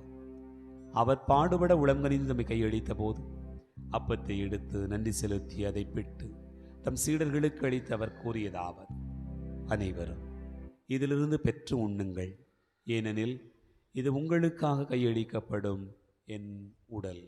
அவர் பாடுபட உளங்கனிந்து நம்மை கையளித்த போது அப்பத்தை எடுத்து நன்றி செலுத்தி அதை பிட்டு தம் சீடர்களுக்கு அளித்து அவர் கூறியதாவது: அனைவரும் இதிலிருந்து பெற்று உண்ணுங்கள், ஏனெனில் இது உங்களுக்காக கையளிக்கப்படும் என் உடல்.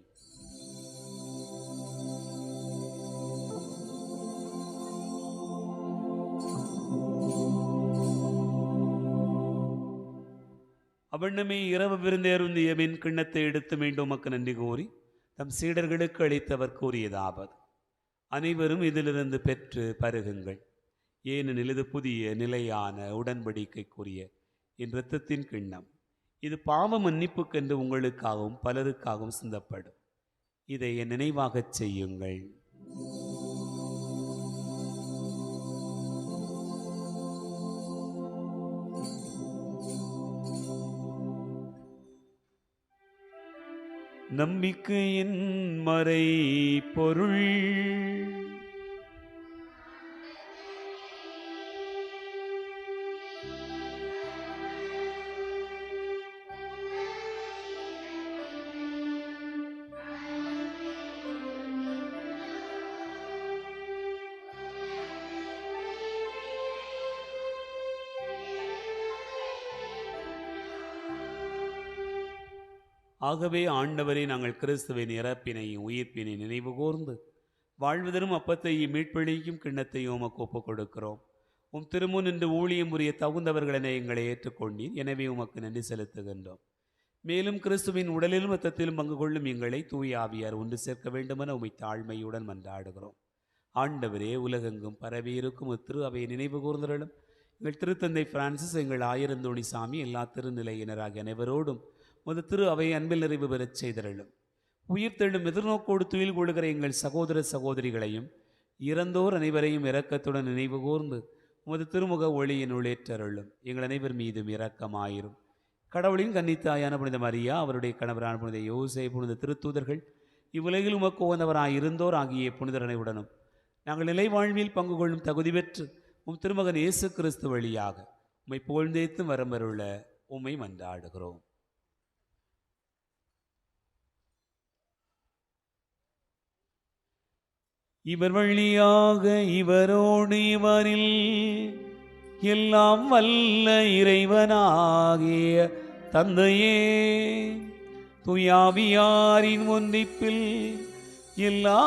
அவண்ணமே இரவு விருந்தேருந்திய மின் கிண்ணத்தை எடுத்து மீண்டும் உமக்கு நன்றி கூறி தம் சீடர்களுக்கு அளித்தவர் கூறியதாவது: அனைவரும் இதிலிருந்து பெற்று பருகுங்கள், ஏனெனில் இது புதிய நிலையான உடன்படிக்கைக்குரிய என் இரத்தத்தின் கிண்ணம். இது பாவ மன்னிப்புக்கென்று உங்களுக்காகவும் பலருக்காகவும் சிந்தப்படும். இதை என் நினைவாகச் செய்யுங்கள். நம்பிக்கையின் மறை பொருள். ஆகவே ஆண்டவரே, நாங்கள் கிறிஸ்துவின் இறப்பினையும் உயிர்ப்பினை நினைவு கூர்ந்து வாழ்வதரும் அப்பத்தையும் மீட்பளிக்கும் கிண்ணத்தையும் உமக்கு ஒப்புக் கொடுக்கிறோம். உம் திருமுன் நின்று ஊழியம் புரிய தகுந்தவர்களென எங்களை ஏற்றுக்கொண்டீர். எனவே உமக்கு நன்றி செலுத்துகின்றோம். மேலும் கிறிஸ்துவின் உடலிலும் இரத்தத்திலும் பங்கு கொள்ளும் எங்களை தூய ஆவியார் ஒன்று சேர்க்க வேண்டுமென உம்மை தாழ்மையுடன் மன்றாடுகிறோம். ஆண்டவரே, உலகெங்கும் பரவியிருக்கும் திரு அவையை நினைவு கூர்ந்தருளும். எங்கள் திருத்தந்தை பிரான்சிஸ், எங்கள் ஆயிரந்தோணி சாமி, எல்லா திருநிலையினராகிய அனைவரோடும் முத திரு அவை அன்பில் நிறைவு பெறச் செய்தருளும். உயிர்த்தெழும் எதிர்நோக்கோடு துயில் கொள்கிற எங்கள் சகோதர சகோதரிகளையும் இறந்தோர் அனைவரையும் இரக்கத்துடன் நினைவு கூர்ந்து உமது திருமுக ஒளியினுள் ஏற்றருளும். எங்கள் அனைவர் மீதும் இரக்கமாயிரும். கடவுளின் கன்னித்தாயான புனித மரியா, அவருடைய கணவரான புனித யோசே, புனித திருத்தூதர்கள், இவ்வுலகில் உமக்கு உகந்தவராய் இருந்தோர் ஆகிய புனிதர் அனைவருடனும் நாங்கள் நிலை வாழ்வில் பங்கு கொள்ளும் தகுதி பெற்று உம் திருமகன் இயேசு கிறிஸ்து வழியாக உம்மை புகழ்ந்தேத்து வரம்பெருள உம்மை மன்றாடுகிறோம். இவர் வழியாக இவரோடு இவரில் எல்லாம் வல்ல இறைவனாகிய தந்தையே, துயாவியாரின் ஒன்றிப்பில் எல்லா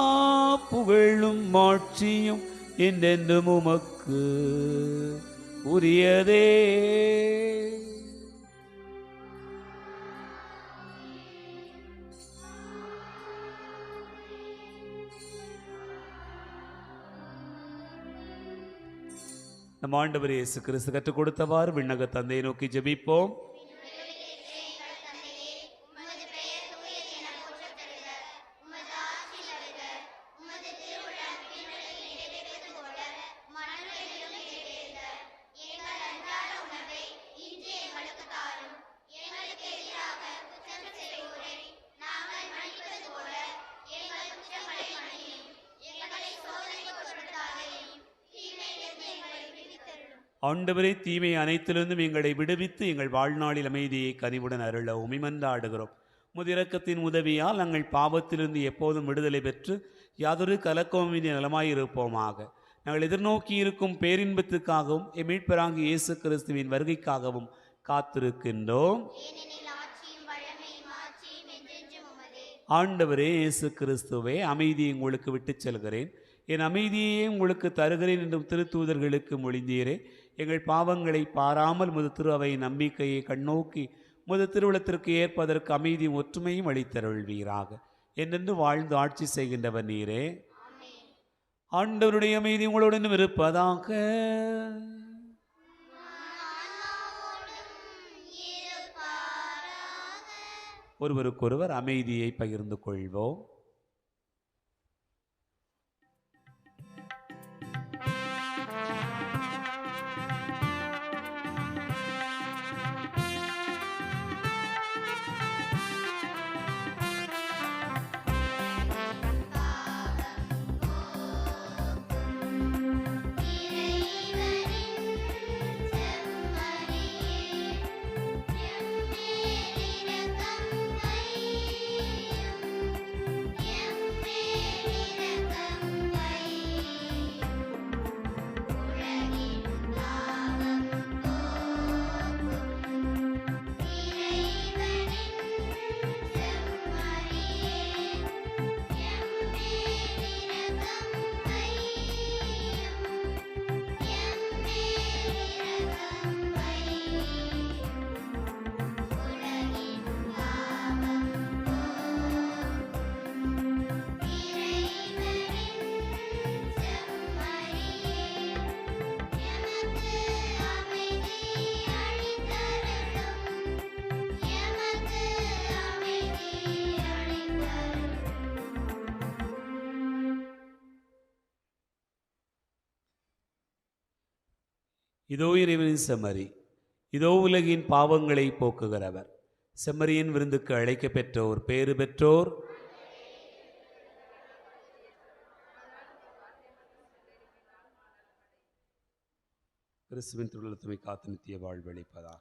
புகழும் மாட்சியும் என்றென்றும் உமக்கு உரியதே. நம் ஆண்டவர் இயேசு கிறிஸ்து கற்றுக் கொடுத்தவாறு விண்ணக தந்தையை நோக்கி ஜெபிப்போம். ஆண்டவரே, தீமை அனைத்திலிருந்தும் எங்களை விடுவித்து எங்கள் வாழ்நாளில் அமைதியை கனிவுடன் அருள உம்மை மன்றாடுகிறோம். உமது இரக்கத்தின் உதவியால் நாங்கள் பாவத்திலிருந்து எப்போதும் விடுதலை பெற்று யாதொரு கலக்கமின்றி நலமாயிருப்போமாக. நாங்கள் எதிர்நோக்கி இருக்கும் பேரின்பத்துக்காகவும் மீட்பராகிய இயேசு கிறிஸ்துவின் வருகைக்காகவும் காத்திருக்கின்றோம். ஆண்டவரே இயேசு கிறிஸ்துவே, அமைதியை உங்களுக்கு விட்டுச் செல்கிறேன், என் அமைதியே உங்களுக்கு தருகிறேன் என்றும் திருத்தூதர்களுக்கு மொழிந்தீரே. எங்கள் பாவங்களை பாராமல் முது திரு அவை நம்பிக்கையை கண்ணோக்கி முது திருவுளத்திற்கு ஏற்பதற்கு அமைதியும் ஒற்றுமையும் அளித்தருள்வீராக. என்றென்று வாழ்ந்து ஆட்சி செய்கின்றவர் நீரே. ஆண்டவருடைய அமைதி உங்களுடன் இருப்பதாக. ஒருவருக்கொருவர் அமைதியை பகிர்ந்து கொள்வோம். இதோ இறைவனின் செம்மறி, இதோ உலகின் பாவங்களை போக்குகிறவர். செம்மறியின் விருந்துக்கு அழைக்க பெற்றோர் பேறு பெற்றோர். கிறிஸ்துவின் திருவுளத்துமை காத்து நித்திய வாழ்வளிப்பதாக.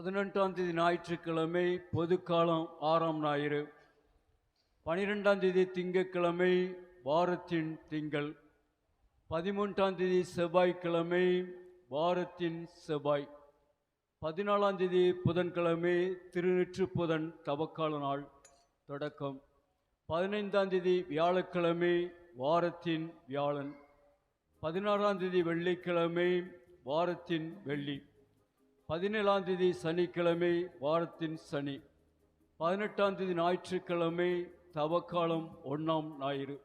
18ஆம் தேதி ஞாயிற்றுக்கிழமை பொதுக்காலம் 6ஆம் ஞாயிறு. 12ஆம் தேதி திங்கட்கிழமை வாரத்தின் திங்கள். 13ஆம் தேதி செவ்வாய்க்கிழமை வாரத்தின் செவ்வாய். 14ஆம் தேதி புதன்கிழமை திருநெற்று புதன் தவக்கால நாள் தொடக்கம். 15ஆம் தேதி வியாழக்கிழமை வாரத்தின் வியாழன். 16ஆம் தேதி வெள்ளிக்கிழமை வாரத்தின் வெள்ளி. 17ஆம் தேதி சனிக்கிழமை வாரத்தின் சனி. 18ஆம் தேதி ஞாயிற்றுக்கிழமை தவக்காலம் 1ஆம் ஞாயிறு.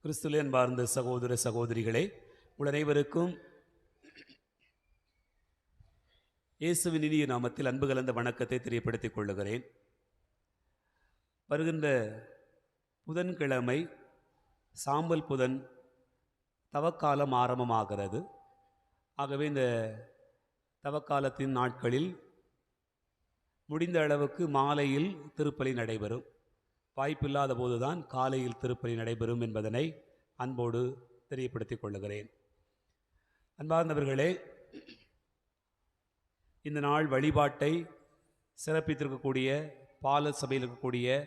கிறிஸ்துவிலே அன்பார்ந்த சகோதர சகோதரிகளே, உங்கள் அனைவருக்கும் இயேசுவின் இனிய நாமத்தில் அன்பு கலந்த வணக்கத்தை தெரியப்படுத்திக் கொள்ளுகிறேன். வருகின்ற புதன்கிழமை சாம்பல் புதன் தவக்காலம் ஆரம்பமாகிறது. ஆகவே இந்த தவக்காலத்தின் நாட்களில் முடிந்த அளவுக்கு மாலையில் திருப்பலி நடைபெறும். வாய்ப்பில்லாத போதுதான் காலையில் திருப்பலி நடைபெறும் என்பதனை அன்போடு தெரியப்படுத்திக் கொள்ளுகிறேன். அன்பார்ந்தவர்களே, இந்த நாள் வழிபாட்டை சிறப்பித்திருக்கக்கூடிய பால சபையில் இருக்கக்கூடிய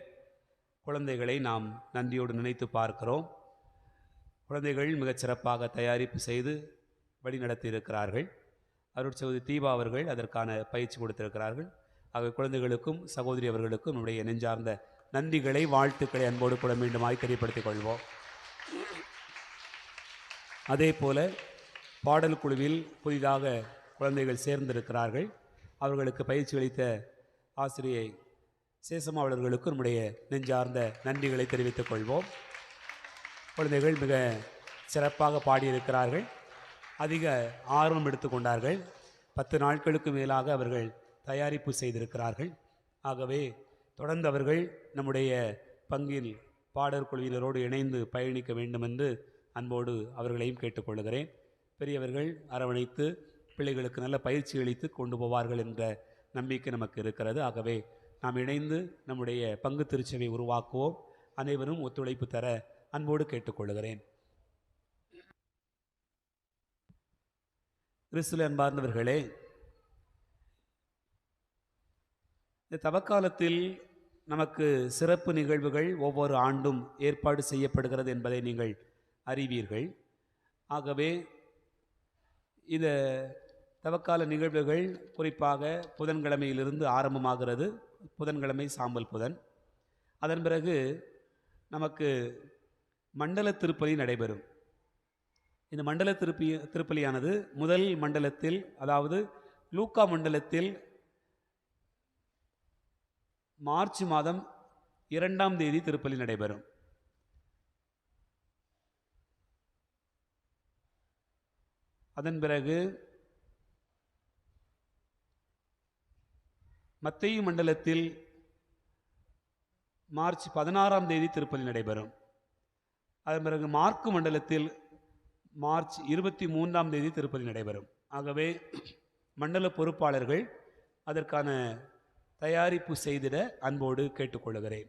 குழந்தைகளை நாம் நன்றியோடு நினைத்து பார்க்கிறோம். குழந்தைகள் மிகச் சிறப்பாக தயாரிப்பு செய்து வழிநடத்தி இருக்கிறார்கள். அருட்சகோதரி தீபா அவர்கள் அதற்கான பயிற்சி கொடுத்திருக்கிறார்கள். ஆக குழந்தைகளுக்கும் சகோதரி அவர்களுக்கும் நம்முடைய நெஞ்சார்ந்த நன்றிகளை வாழ்த்துக்களை அன்போடு கூட மீண்டுமாய் தெரியப்படுத்திக் கொள்வோம். அதே போல பாடல் குழுவில் புதிதாக குழந்தைகள் சேர்ந்திருக்கிறார்கள். அவர்களுக்கு பயிற்சி அளித்த ஆசிரியை சேசம்மா அவர்களுக்கும் நம்முடைய நெஞ்சார்ந்த நன்றிகளை தெரிவித்துக் கொள்வோம். குழந்தைகள் மிக சிறப்பாக பாடியிருக்கிறார்கள். அதிக ஆர்வம் எடுத்துக்கொண்டார்கள். 10 நாட்களுக்கு மேலாக அவர்கள் தயாரிப்பு செய்திருக்கிறார்கள். ஆகவே தொடர்ந்து அவர்கள் நம்முடைய பங்கில் பாடற் குழுவினரோடு இணைந்து பயணிக்க வேண்டும் என்று அன்போடு அவர்களையும் கேட்டுக்கொள்கிறேன். பெரியவர்கள் அரவணைத்து பிள்ளைகளுக்கு நல்ல பயிற்சி அளித்து கொண்டு போவார்கள் என்ற நம்பிக்கை நமக்கு இருக்கிறது. ஆகவே நாம் இணைந்து நம்முடைய பங்கு திருச்சபை உருவாக்குவோம். அனைவரும் ஒத்துழைப்பு தர அன்போடு கேட்டுக்கொள்கிறேன். கிறிஸ்துவிலே அன்பார்ந்தவர்களே, இந்த தவக்காலத்தில் நமக்கு சிறப்பு நிகழ்வுகள் ஒவ்வொரு ஆண்டும் ஏற்பாடு செய்யப்படுகிறது என்பதை நீங்கள் அறிவீர்கள். ஆகவே இந்த தவக்கால நிகழ்வுகள் குறிப்பாக புதன்கிழமையிலிருந்து ஆரம்பமாகிறது. புதன்கிழமை சாம்பல் புதன். அதன் பிறகு நமக்கு மண்டல திருப்பலி நடைபெறும். இந்த மண்டல திருப்பலியானது முதல் மண்டலத்தில், அதாவது லூக்கா மண்டலத்தில் மார்ச் மாதம் 2ஆம் தேதி திருப்பலி நடைபெறும். அதன் பிறகு மத்தேயு மண்டலத்தில் மார்ச் 16ஆம் தேதி திருப்பலி நடைபெறும். அதன் பிறகு மார்க்கு மண்டலத்தில் மார்ச் 23ஆம் தேதி திருப்பலி நடைபெறும். ஆகவே மண்டல பொறுப்பாளர்கள் அதற்கான தயாரிப்பு செய்திட அன்போடு கேட்டுக்கொள்கிறேன்.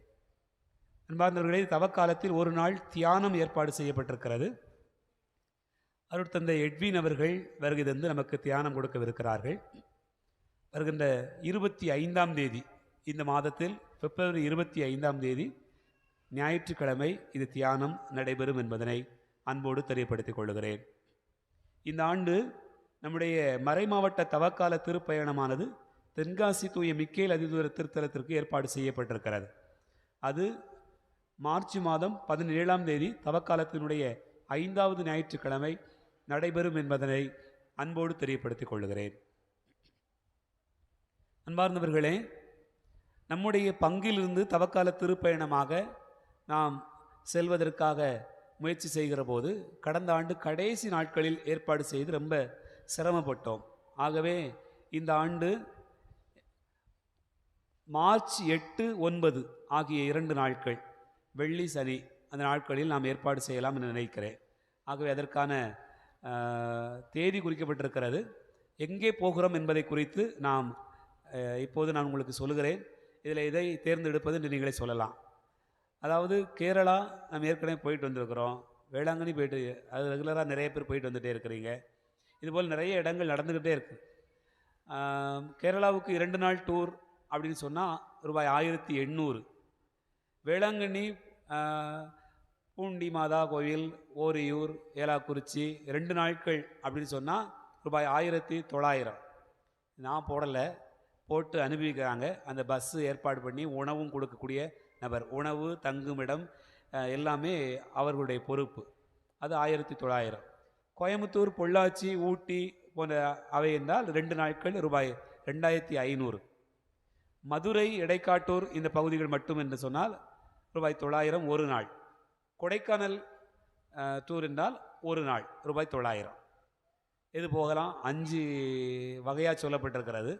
அன்பார்ந்தவர்களே, தவக்காலத்தில் ஒரு நாள் தியானம் ஏற்பாடு செய்யப்பட்டிருக்கிறது. அருட்தந்தை எட்வின் அவர்கள் வருகை தந்து நமக்கு தியானம் கொடுக்கவிருக்கிறார்கள். வருகின்ற 25ஆம் தேதி, இந்த மாதத்தில் பிப்ரவரி 25ஆம் தேதி ஞாயிற்றுக்கிழமை இது தியானம் நடைபெறும் என்பதனை அன்போடு தெரியப்படுத்திக் கொள்கிறேன். இந்த ஆண்டு நம்முடைய மறைமாவட்ட தவக்கால திருப்பயணமானது தென்காசி தூய மிக்கேல் அதிதூர திருத்தலத்திற்கு ஏற்பாடு செய்யப்பட்டிருக்கிறது. அது மார்ச் மாதம் 17ஆம் தேதி தவக்காலத்தினுடைய 5வது ஞாயிற்றுக்கிழமை நடைபெறும் என்பதனை அன்போடு தெரியப்படுத்திக் கொள்கிறேன். அன்பார்ந்தவர்களே, நம்முடைய பங்கிலிருந்து தவக்கால திருப்பயணமாக நாம் செல்வதற்காக முயற்சி செய்கிற போது கடந்த ஆண்டு கடைசி நாட்களில் ஏற்பாடு செய்து ரொம்ப சிரமப்பட்டோம். ஆகவே இந்த ஆண்டு மார்ச் 8, 9 ஆகிய 2 நாட்கள், வெள்ளி சனி, அந்த நாட்களில் நாம் ஏற்பாடு செய்யலாம் என்று நினைக்கிறேன். ஆகவே அதற்கான தேதி குறிக்கப்பட்டிருக்கிறது. எங்கே போகிறோம் என்பதை குறித்து நாம் இப்போது நான் உங்களுக்கு சொல்லுகிறேன். இதில் இதை தேர்ந்தெடுப்பது என்று நீங்களே சொல்லலாம். அதாவது கேரளா நம்ம ஏற்கனவே போயிட்டு வந்திருக்கிறோம். வேளாங்கண்ணி போயிட்டு, அது ரெகுலராக நிறைய பேர் போயிட்டு வந்துகிட்டே இருக்கிறீங்க. இதுபோல் நிறைய இடங்கள் நடந்துக்கிட்டே இருக்குது. கேரளாவுக்கு 2 நாள் டூர் அப்படின்னு சொன்னால் ரூபாய் 1800. வேளாங்கண்ணி, பூண்டி மாதா கோவில், ஓரியூர், ஏலாக்குறிச்சி 2 நாட்கள் அப்படின்னு சொன்னால் ரூபாய் 1900. நான் போடலை, போட்டு அனுபவிக்கிறாங்க. அந்த பஸ்ஸு ஏற்பாடு பண்ணி உணவும் கொடுக்கக்கூடிய நபர், உணவு தங்குமிடம் எல்லாமே அவர்களுடைய பொறுப்பு. அது 1900. கோயம்புத்தூர், பொள்ளாச்சி, ஊட்டி போன்ற அவை என்றால் 2 நாட்கள் ரூபாய் 2500. மதுரை, எடைக்காட்டூர் இந்த பகுதிகள் மட்டும் என்று சொன்னால் ரூபாய் 900 ஒரு நாள். கொடைக்கானல் டூர் என்றால் ஒரு நாள் ரூபாய் 900. இது போகலாம். 5 வகையாக சொல்லப்பட்டிருக்கிறது.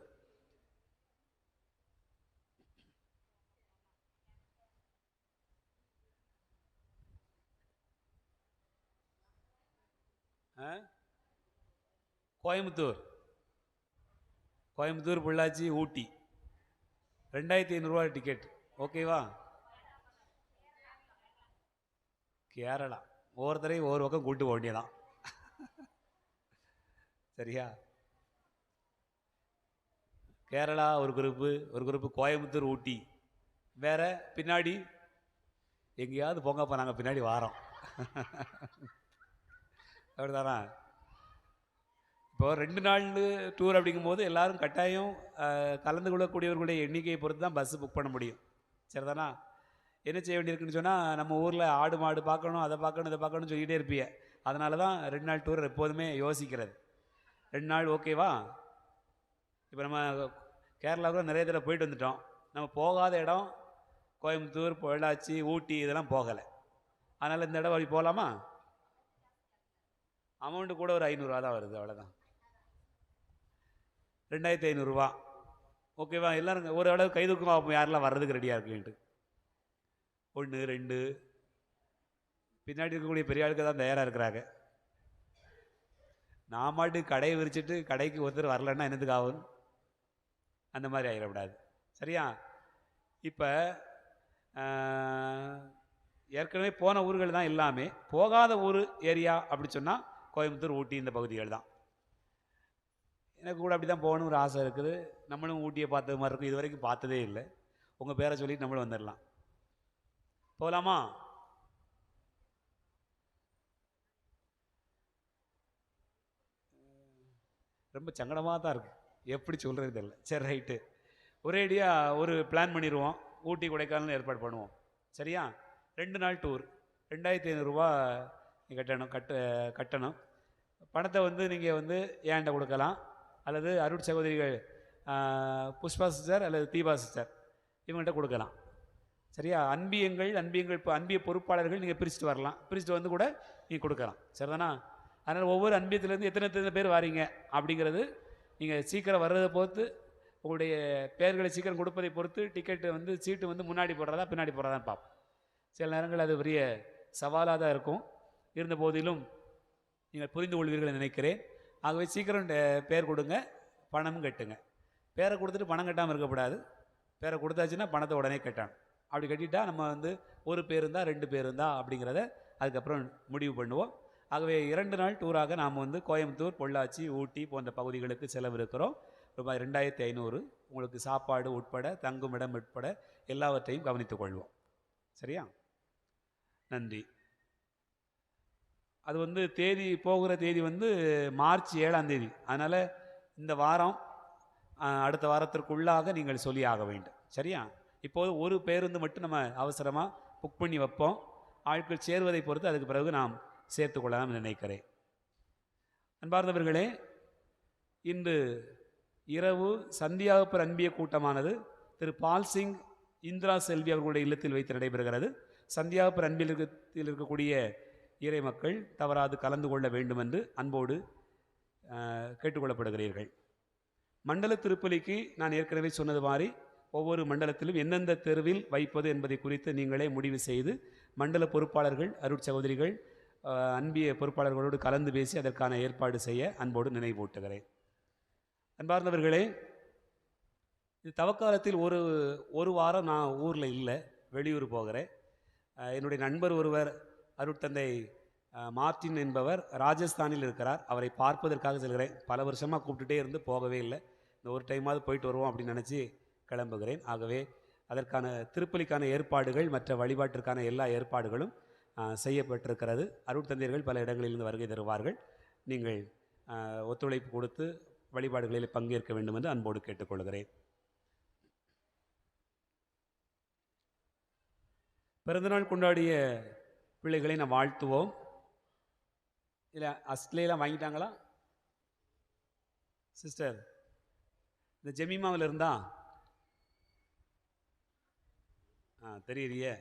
கோயம்புத்தூர், பொள்ளாச்சி, ஊட்டி 2500 டிக்கெட். ஓகேவா? கேரளா ஒவ்வொருத்தரையும் ஒவ்வொரு பக்கம் கூட்டு போக வேண்டியதான். சரியா? கேரளா ஒரு குரூப்பு, கோயம்புத்தூர், ஊட்டி வேற. பின்னாடி எங்கேயாவது போங்கப்பா, நாங்கள் பின்னாடி வாரோம். அப்படிதானா? இப்போ 2 நாள் டூர் அப்படிங்கும்போது எல்லாரும் கட்டாயம் கலந்து கொள்ளக்கூடியவர்களுடைய எண்ணிக்கையை பொறுத்து தான் பஸ்ஸு புக் பண்ண முடியும். சரிதானா? என்ன செய்ய வேண்டியிருக்குன்னு சொன்னால், நம்ம ஊரில் ஆடு மாடு பார்க்கணும், அதை பார்க்கணும், இதை பார்க்கணும்னு சொல்லிகிட்டே இருப்பீங்க. அதனால தான் 2 நாள் டூர் எப்போதுமே யோசிக்கிறது. 2 நாள் ஓகேவா? இப்போ நம்ம கேரளாவுக்கு நிறைய தடவை போயிட்டு வந்துட்டோம். நம்ம போகாத இடம் கோயம்புத்தூர், பொள்ளாச்சி, ஊட்டி இதெல்லாம் போகலை. அதனால் இந்த இடம் அப்படி போகலாமா? அமௌண்ட்டு கூட ஒரு 500 தான் வருது, அவ்வளோதான். 2500 ஓகேவா? எல்லோரும் ஒரு அளவு கைதுக்கும் பார்ப்போம் யாரெல்லாம் வர்றதுக்கு ரெடியாக இருக்குன்ட்டு. 1, 2 பின்னாடி இருக்கக்கூடிய பெரிய ஆளுக்கு தான் தயாராக இருக்கிறாங்க. நான் மாட்டு கடையை விரிச்சிட்டு கடைக்கு ஒருத்தர் வரலன்னா என்னதுக்கு ஆகும்? அந்த மாதிரி ஆகிடக்கூடாது. சரியா? இப்போ ஏற்கனவே போன ஊர்கள் தான் எல்லாமே. போகாத ஊர் ஏரியா அப்படி சொன்னால் கோயம்புத்தூர், ஊட்டி இந்த பகுதிகள் தான். எனக்கு கூட அப்படி தான் போகணும்னு ஒரு ஆசை இருக்குது. நம்மளும் ஊட்டியை பார்த்தது மாதிரி இருக்கும். இது வரைக்கும் பார்த்ததே இல்லை. உங்கள் பேரை சொல்லிட்டு நம்மளும் வந்துடலாம். போகலாமா? ரொம்ப சங்கடமாக தான் இருக்குது, எப்படி சொல்கிறது தெரியல. சரி, ரைட்டு, ஒரேடியாக ஒரு பிளான் பண்ணிடுவோம். ஊட்டி, கொடைக்கானல் ஏற்பாடு பண்ணுவோம். சரியா? 2 நாள் டூர் 2500 கட்டணும். பணத்தை நீங்கள் ஏன்ட்ட கொடுக்கலாம், அல்லது அருட் சகோதரிகள் புஷ்பா சிஸ்டர் அல்லது தீபா சிஸ்டர் இவங்கள்ட்ட கொடுக்கலாம். சரியா? அன்பிய பொறுப்பாளர்கள் நீங்கள் பிரிச்சுட்டு வரலாம். பிரிச்சுட்டு வந்து கூட நீங்கள் கொடுக்கலாம். சரிதானா? அதனால் ஒவ்வொரு அன்பியத்துலேருந்து எத்தனை பேர் வாரீங்க அப்படிங்கிறது நீங்கள் சீக்கிரம் வர்றதை பொறுத்து, உங்களுடைய பெயர்களை சீக்கிரம் கொடுப்பதை பொறுத்து டிக்கெட்டு சீட்டு முன்னாடி போடுறதா பின்னாடி போடுறதான்னு பார்ப்போம். சில நேரங்கள் அது பெரிய சவாலாக தான் இருக்கும். இருந்த போதிலும் நீங்கள் புரிந்து கொள்வீர்கள் நினைக்கிறேன். ஆகவே சீக்கிரம் பேர் கொடுங்க, பணமும் கட்டுங்க. பேரை கொடுத்துட்டு பணம் கட்டாமல் இருக்கக்கூடாது. பேரை கொடுத்தாச்சுன்னா பணத்தை உடனே கட்டணும். அப்படி கட்டிட்டா நம்ம ஒரு பேர் இருந்தால் 2 பேர் இருந்தால் அப்படிங்கிறத அதுக்கப்புறம் முடிவு பண்ணுவோம். ஆகவே 2 நாள் டூராக நாம் கோயம்புத்தூர், பொள்ளாச்சி, ஊட்டி போன்ற பகுதிகளுக்கு செலவிருக்கிறோம். ரூபாய் 2500. உங்களுக்கு சாப்பாடு உட்பட, தங்குமிடம் உட்பட எல்லாவற்றையும் கவனித்துக் கொள்வோம். சரியா? நன்றி. அது தேதி போகிற தேதி மார்ச் 7ஆம் தேதி. அதனால் இந்த வாரம் அடுத்த வாரத்திற்குள்ளாக நீங்கள் சொல்லி ஆக வேண்டும். சரியா? இப்போது ஒரு பேருந்து மட்டும் நம்ம அவசரமாக புக் பண்ணி வைப்போம். ஆட்கள் சேருவதை பொறுத்து அதுக்கு பிறகு நாம் சேர்த்துக்கொள்ளலாம் நினைக்கிறேன். அன்பார்ந்தவர்களே, இன்று இரவு சந்தியாகப்பர் அன்பிய கூட்டமானது திரு பால்சிங் இந்திரா செல்வி அவர்களுடைய இல்லத்தில் வைத்து நடைபெறுகிறது. சந்தியாகப்பர் அன்பில் இருக்கக்கூடிய இறை மக்கள் தவறாது கலந்து கொள்ள வேண்டும் என்று அன்போடு கேட்டுக்கொள்ளப்படுகிறீர்கள். மண்டல திருப்பலிக்கு நான் ஏற்கனவே சொன்னது மாதிரி ஒவ்வொரு மண்டலத்திலும் எந்தெந்த தெருவில் வைப்பது என்பதை குறித்து நீங்களே முடிவு செய்து மண்டல பொறுப்பாளர்கள், அருட்சகோதரிகள், அன்பிய பொறுப்பாளர்களோடு கலந்து பேசி அதற்கான ஏற்பாடு செய்ய அன்போடு நினைவூட்டுகிறேன். அன்பார்ந்தவர்களே, இது தவக்காலத்தில் ஒரு வாரம் நான் ஊரில் இல்லை, வெளியூர் போகிறேன். என்னுடைய நண்பர் ஒருவர் அருட்தந்தை மார்ட்டின் என்பவர் ராஜஸ்தானில் இருக்கிறார். அவரை பார்ப்பதற்காக செல்கிறேன். பல வருஷமாக கூப்பிட்டுட்டே இருந்து போகவே இல்லை. இந்த ஒரு டைமாவது போயிட்டு வருவோம் அப்படின்னு நினச்சி கிளம்புகிறேன். ஆகவே அதற்கான திருப்பலிக்கான ஏற்பாடுகள், மற்ற வழிபாட்டிற்கான எல்லா ஏற்பாடுகளும் செய்யப்பட்டிருக்கிறது. அருட்தந்தையர்கள் பல இடங்களிலிருந்து வருகை தருவார்கள். நீங்கள் ஒத்துழைப்பு கொடுத்து வழிபாடுகளில் பங்கேற்க வேண்டும் என்று அன்போடு கேட்டுக்கொள்கிறேன். பிறந்தநாள் கொண்டாடிய பிள்ளைகளை நாம் வாழ்த்துவோம். இல்லை அஸ்லேலாம் வாங்கிட்டாங்களா சிஸ்டர்? இந்த ஜெமிமாவில் இருந்தா தெரியலையே.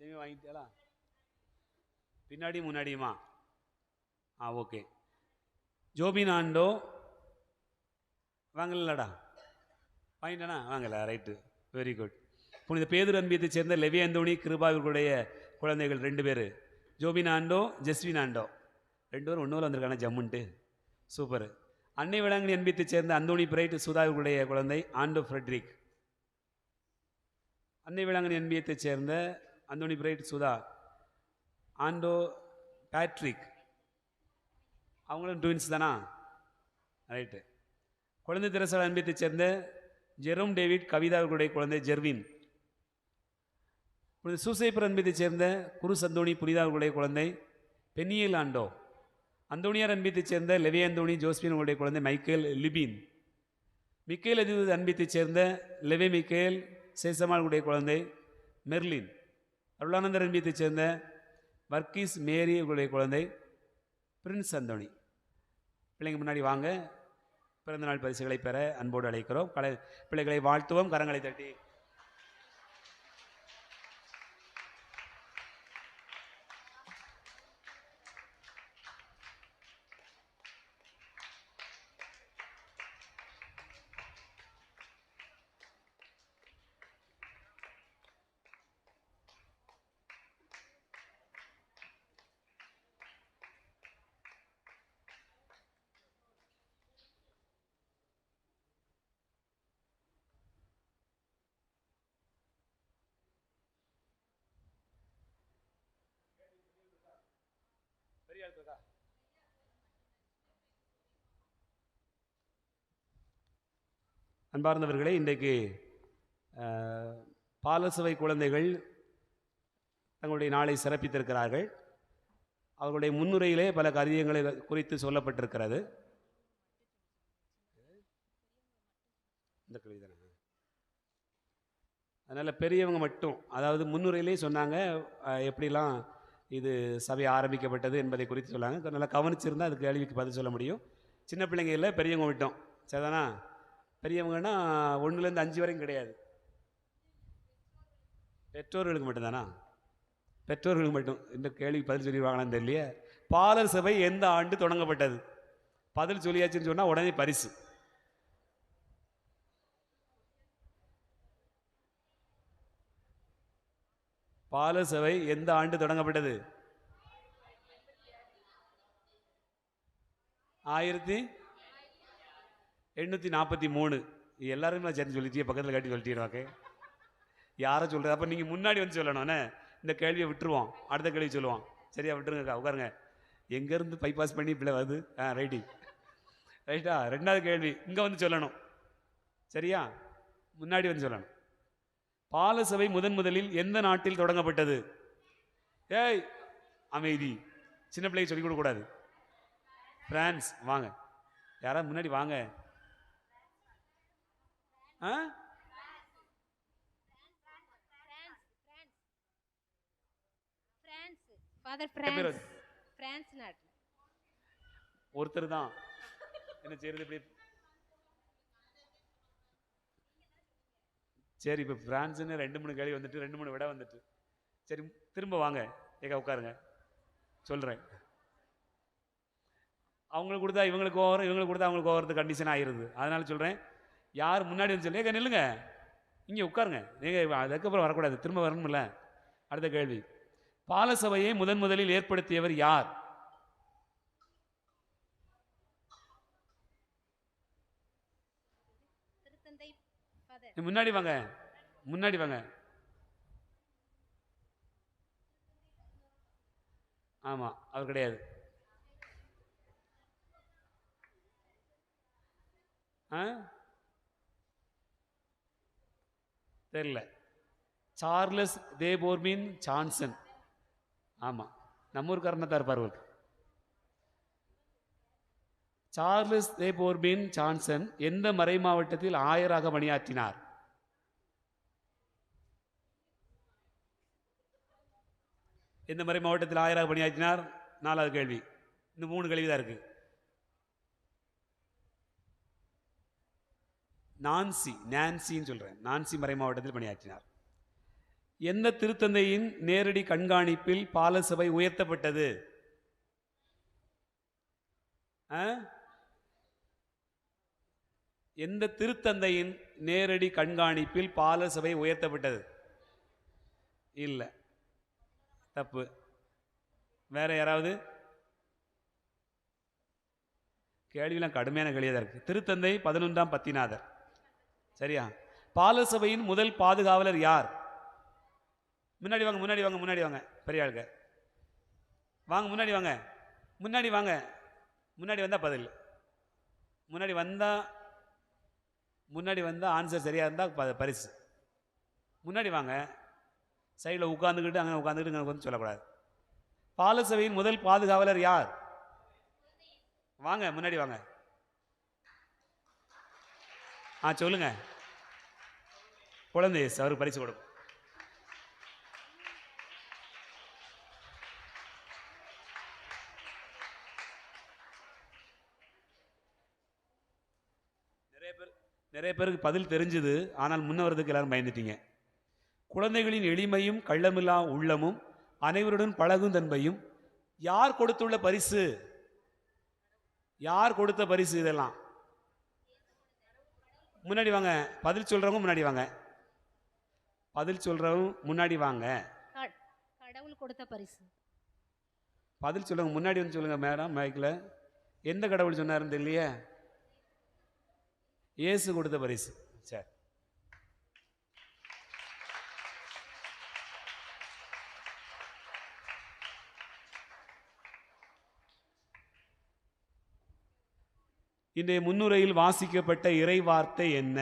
ஜெமிமா வாங்கிட்டாளா? பின்னாடி முன்னாடியுமா? ஓகே. ஜோபின் ஆண்டோ வாங்கலடா? வாங்கிட்டானா? வாங்கல, ரைட்டு, வெரி குட். புனித பேதுரு அன்பியத்தைச் சேர்ந்த லெவி அந்தோணி கிருபாவிற்குடைய குழந்தைகள் 2 பேர், ஜோபின் ஆண்டோ, ஜெஸ்வின் ஆண்டோ. 2 பேரும் ஒன்றுல வந்திருக்காங்க, ஜம்முன்ட்டு, சூப்பர். அன்னை வேளாங்கண்ணி அன்பியத்தைச் சேர்ந்த அந்தோணி பிரைட் சுதாவிற்குடைய குழந்தை ஆண்டோ ஃப்ரெட்ரிக். அன்னை வேளாங்கண்ணி அன்பியத்தைச் சேர்ந்த அந்தோணி பிரைட் சுதா, ஆண்டோ பேட்ரிக். அவங்களும் ட்வின்ஸ் தானா? ரைட்டு. குழந்தை திரசல் அன்பியத்தைச் சேர்ந்த ஜெரோம் டேவிட் கவிதாவுடைய குழந்தை ஜெர்வின். சூசைப்பர் அன்பியத்தைச் சேர்ந்த குரு சந்தோணி புனிதாவுடைய குழந்தை பென்னியல் ஆண்டோ. அந்தோணியார் அன்பியத்தைச் சேர்ந்த லெவே அந்தோணி ஜோஸ்பின் உடைய குழந்தை மைக்கேல் லிபின். மிக்கேல் அதிபதி அன்பியத்தைச் சேர்ந்த லெவே மிக்கேல் சேசமாளுடைய குழந்தை மெர்லின். அருளானந்தர் அன்பியத்தைச் சேர்ந்த வர்கீஸ் மேரி உடைய குழந்தை பிரின்ஸ் அந்தோணி. பிள்ளைங்க முன்னாடி வாங்க, பிறந்தநாள் பரிசுகளை பெற அன்போடு அழைக்கிறோம். பிள்ளைகளை வாழ்த்துவோம், கரங்களை தட்டி. அன்பார்ந்தவர்களே, இன்றைக்கு பாலசுவை குழந்தைகள் தங்களுடைய நாளை சிறப்பித்திருக்கிறார்கள். அவர்களுடைய முன்னுரையிலே பல காரியங்களை குறித்து சொல்லப்பட்டிருக்கிறது. இந்த கவிதை அதனால் பெரியவங்க மட்டும், அதாவது முன்னுரையிலே சொன்னாங்க எப்படிலாம் இது சபை ஆரம்பிக்கப்பட்டது என்பதை குறித்து சொன்னாங்க. நல்லா கவனிச்சிருந்தால் அதுக்கு கேள்விக்கு பதில் சொல்ல முடியும். சின்ன பிள்ளைங்க இல்லை, பெரியவங்க விட்டோம், சரிதானா? பெரியவங்கன்னா 1லேருந்து 5 வரைக்கும் கிடையாது, பெற்றோர்களுக்கு மட்டும்தானா? பெற்றோர்களுக்கு மட்டும். இந்த கேள்விக்கு பதில் சொல்லிடுவாங்களான்னு தெரியலையே. பாலர் சபை எந்த ஆண்டு தொடங்கப்பட்டது? பதில் சொல்லியாச்சுன்னு சொன்னால் உடனே பரிசு. பாலர் சபை எந்த ஆண்டு தொடங்கப்பட்டது? 1843. எல்லாருமே நான் சரி சொல்லிட்டே, பக்கத்தில் காட்டி சொல்லிட்டீங்க. யாரை சொல்கிறது? அப்போ நீங்கள் முன்னாடி வந்து சொல்லணும்ண்ணே. இந்த கேள்வியை விட்டுருவோம், அடுத்த கேள்வி சொல்லுவோம். சரியா? விட்டுருங்கக்கா, உட்காருங்க. எங்கேருந்து பைபாஸ் பண்ணி இப்படி வருது? ரைட்டி, ரைட்டா? 2வது கேள்வி இங்கே வந்து சொல்லணும், சரியா? முன்னாடி வந்து சொல்லணும். பால சபை முதலில் எந்த நாட்டில் தொடங்கப்பட்டது? ஏய் அமைதி, சின்ன பிள்ளைக்கு சொல்லிக் கொடுக்கக்கூடாது. பிரான்ஸ். வாங்க, யாராவது முன்னாடி வாங்க. ஒருத்தர் தான். என்ன செய்யறது இப்படி? சரி, இப்போ பிரான்ஸ்ன்னு 2-3 கேள்வி வந்துட்டு, 2-3 விட வந்துட்டு. சரி, திரும்ப வாங்க, ஏக்கா உட்காருங்க, சொல்கிறேன். அவங்களுக்கு கொடுத்தா இவங்களுக்கு ஓவர், இவங்களுக்கு கொடுத்தா அவங்களுக்கு ஓவரது கண்டிஷன் ஆகிருது. அதனால சொல்கிறேன், யார் முன்னாடி வந்து சொல்லி, ஏக்கா நில்லுங்க, இங்கே உட்காருங்க, நீங்கள் அதுக்கப்புறம் வரக்கூடாது, திரும்ப வரணும்ல. அடுத்த கேள்வி, பாலசபையை முதலில் ஏற்படுத்தியவர் யார்? முன்னாடி வாங்க, முன்னாடி வாங்க. ஆமா, அவர் கிடையாது. தெரியல. சார்லஸ் தேபோர்மின் ஜான்சன். ஆமா, நம்ம ஊருக்காரனா தான் இருப்பார். சார்லஸ் தேபோர்பின் ஜான்சன் எந்த மறை மாவட்டத்தில் ஆயராக பணியாற்றினார்? எந்த மறை மாவட்டத்தில் ஆயராக பணியாற்றினார்? 4வது கேள்வி. இந்த 3 கேள்வி தான் இருக்கு. நான்சின்னு சொல்றேன். நான்சி மறை மாவட்டத்தில் பணியாற்றினார். எந்த திருத்தந்தையின் நேரடி கண்காணிப்பில் பாலசபை உயர்த்தப்பட்டது? எந்த திருத்தந்தையின் நேரடி கண்காணிப்பில் பாலசபை உயர்த்தப்பட்டது? இல்ல, தப்பு. வேற யாராவது? கேள்வியெல்லாம் கடுமையான கேள்வியாக இருக்கு. திருத்தந்தை 11ஆம் பத்திநாதர். சரியா? பாலசபையின் முதல் பாதுகாவலர் யார்? முன்னாடி வாங்க, முன்னாடி வாங்க, முன்னாடி வாங்க, பெரிய ஆளுங்க வாங்க, முன்னாடி வாங்க, முன்னாடி வாங்க. முன்னாடி வந்தா பதில், முன்னாடி வந்தா ஆன்சர் சரியா இருந்தா பரிசு. முன்னாடி வாங்க. சைடில் உட்காந்துக்கிட்டு அங்கே உட்காந்துக்கிட்டு இங்கே வந்து சொல்லக்கூடாது. பாலசபையின் முதல் பாதுகாவலர் யார்? வாங்க, முன்னாடி வாங்க. சொல்லுங்க. குழந்தை அவருக்கு பரிசு கொடுக்கும். நிறைய பேருக்கு பதில் தெரிஞ்சுது, ஆனால் முன்னவரதுக்கு எல்லாரும் பயந்துட்டீங்க. குழந்தைகளின் எளிமையும் கள்ளமில்லா உள்ளமும் அனைவருடன் பழகும் தன்மையும் யார் கொடுத்துள்ள பரிசு? யார் கொடுத்த பரிசு? இதெல்லாம் முன்னாடி வாங்க. பதில் சொல்றவங்க முன்னாடி வாங்க. பதில் சொல்றவங்க முன்னாடி வாங்க.
கடவுள் கொடுத்த பரிசு.
பதில் சொல்றவங்க முன்னாடி வந்து சொல்லுங்க மேடம். மைக்கில் எந்த கடவுள் சொன்னாருன்னு தெரியலையே. இயேசு கொடுத்த பரிசு. சரி, இன்றைய முன்னுரையில் வாசிக்கப்பட்ட இறை வார்த்தை என்ன?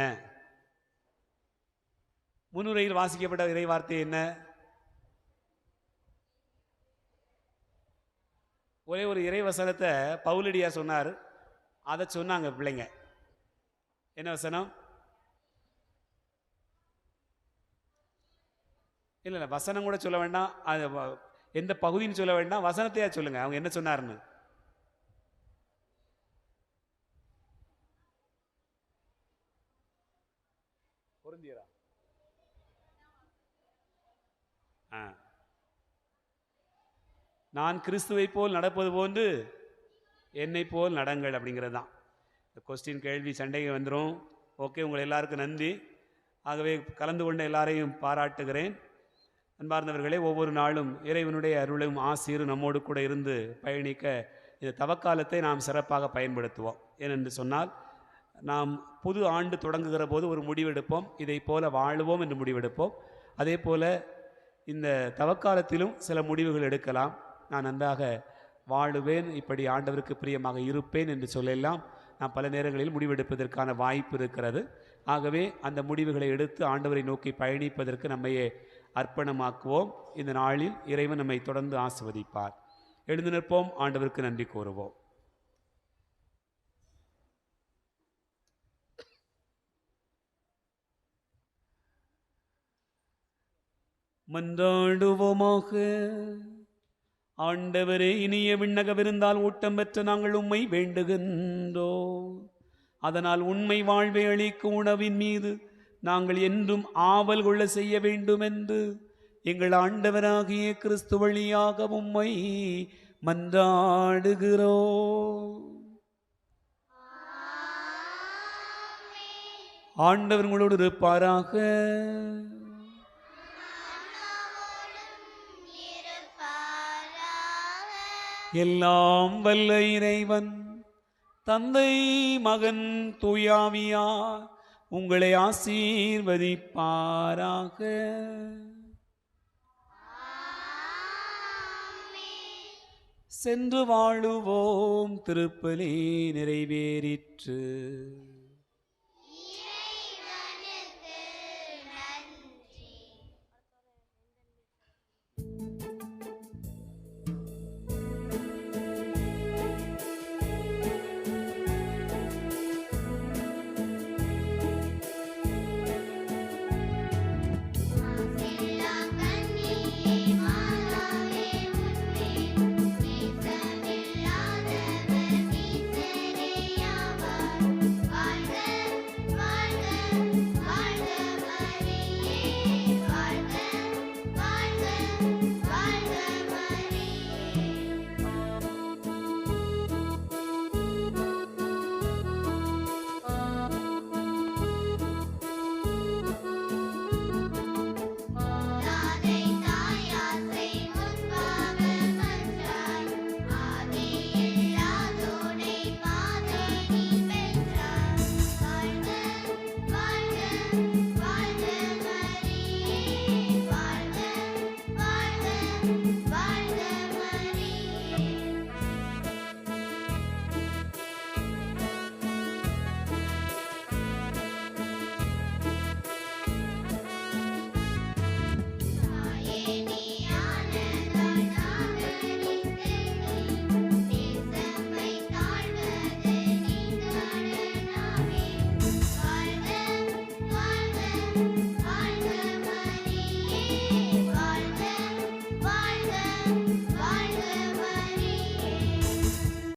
முன்னுரையில் வாசிக்கப்பட்ட இறை வார்த்தை என்ன? ஒரே ஒரு இறை வசனத்தை பவுலடியா சொன்னார், அதை சொன்னாங்க பிள்ளைங்க. என்ன வசனம்? இல்லை, வசனம் கூட சொல்ல வேண்டாம், அது எந்த பகுதின்னு சொல்ல வேண்டாம், வசனத்தையா சொல்லுங்க அவங்க என்ன சொன்னாருன்னு. நான் கிறிஸ்துவை போல் நடப்பது போன்று என்னை போல் நடங்கள் அப்படிங்கிறது தான். இந்த கொஸ்டின் கேள்வி சண்டைக்கு வந்துடும். ஓகே, உங்களை எல்லாருக்கும் நன்றி. ஆகவே கலந்து கொண்ட எல்லாரையும் பாராட்டுகிறேன். அன்பார்ந்தவர்களே, ஒவ்வொரு நாளும் இறைவனுடைய அருளும் ஆசீரும் நம்மோடு கூட இருந்து பயணிக்க இந்த தவக்காலத்தை நாம் சிறப்பாக பயன்படுத்துவோம். ஏனென்று சொன்னால், நாம் புது ஆண்டு தொடங்குகிற போது ஒரு முடிவெடுப்போம், இதை போல வாழுவோம் என்று முடிவெடுப்போம். அதே போல் இந்த தவக்காலத்திலும் சில முடிவுகள் எடுக்கலாம். நான் நன்றாக வாழுவேன், இப்படி ஆண்டவருக்கு பிரியமாக இருப்பேன் என்று சொல்லலாம் நாம் பல நேரங்களில் முடிவெடுப்பதற்கான வாய்ப்பு இருக்கிறது. ஆகவே அந்த முடிவுகளை எடுத்து ஆண்டவரை நோக்கி பயணிப்பதற்கு நம்மையே அர்ப்பணமாக்குவோம். இந்த நாளில் இறைவன் நம்மை தொடர்ந்து ஆசீர்வதிப்பார். எழுந்து நிற்போம், ஆண்டவருக்கு நன்றி கூறுவோம். மன்றாடுவோமாக. ஆண்டவரே, இனிய விண்ணக விருந்தால் ஊட்டம் பெற்ற நாங்கள் உம்மை வேண்டுகின்றோம். அதனால் உண்மை வாழ்வை அளிக்கும் உணவின் மீது நாங்கள் என்றும் ஆவல் கொள்ள செய்ய வேண்டும் என்று எங்கள் ஆண்டவராகிய கிறிஸ்து வழியாக உம்மை மன்றாடுகிறோம். ஆண்டவர் உங்களோடு இருப்பாராக. எல்லாம் வல்ல இறைவன் தந்தை, மகன், தூயாவியார் உங்களை ஆசீர்வதிப்பாராக. சென்று வாழுவோம். திருப்பலி நிறைவேறிற்று.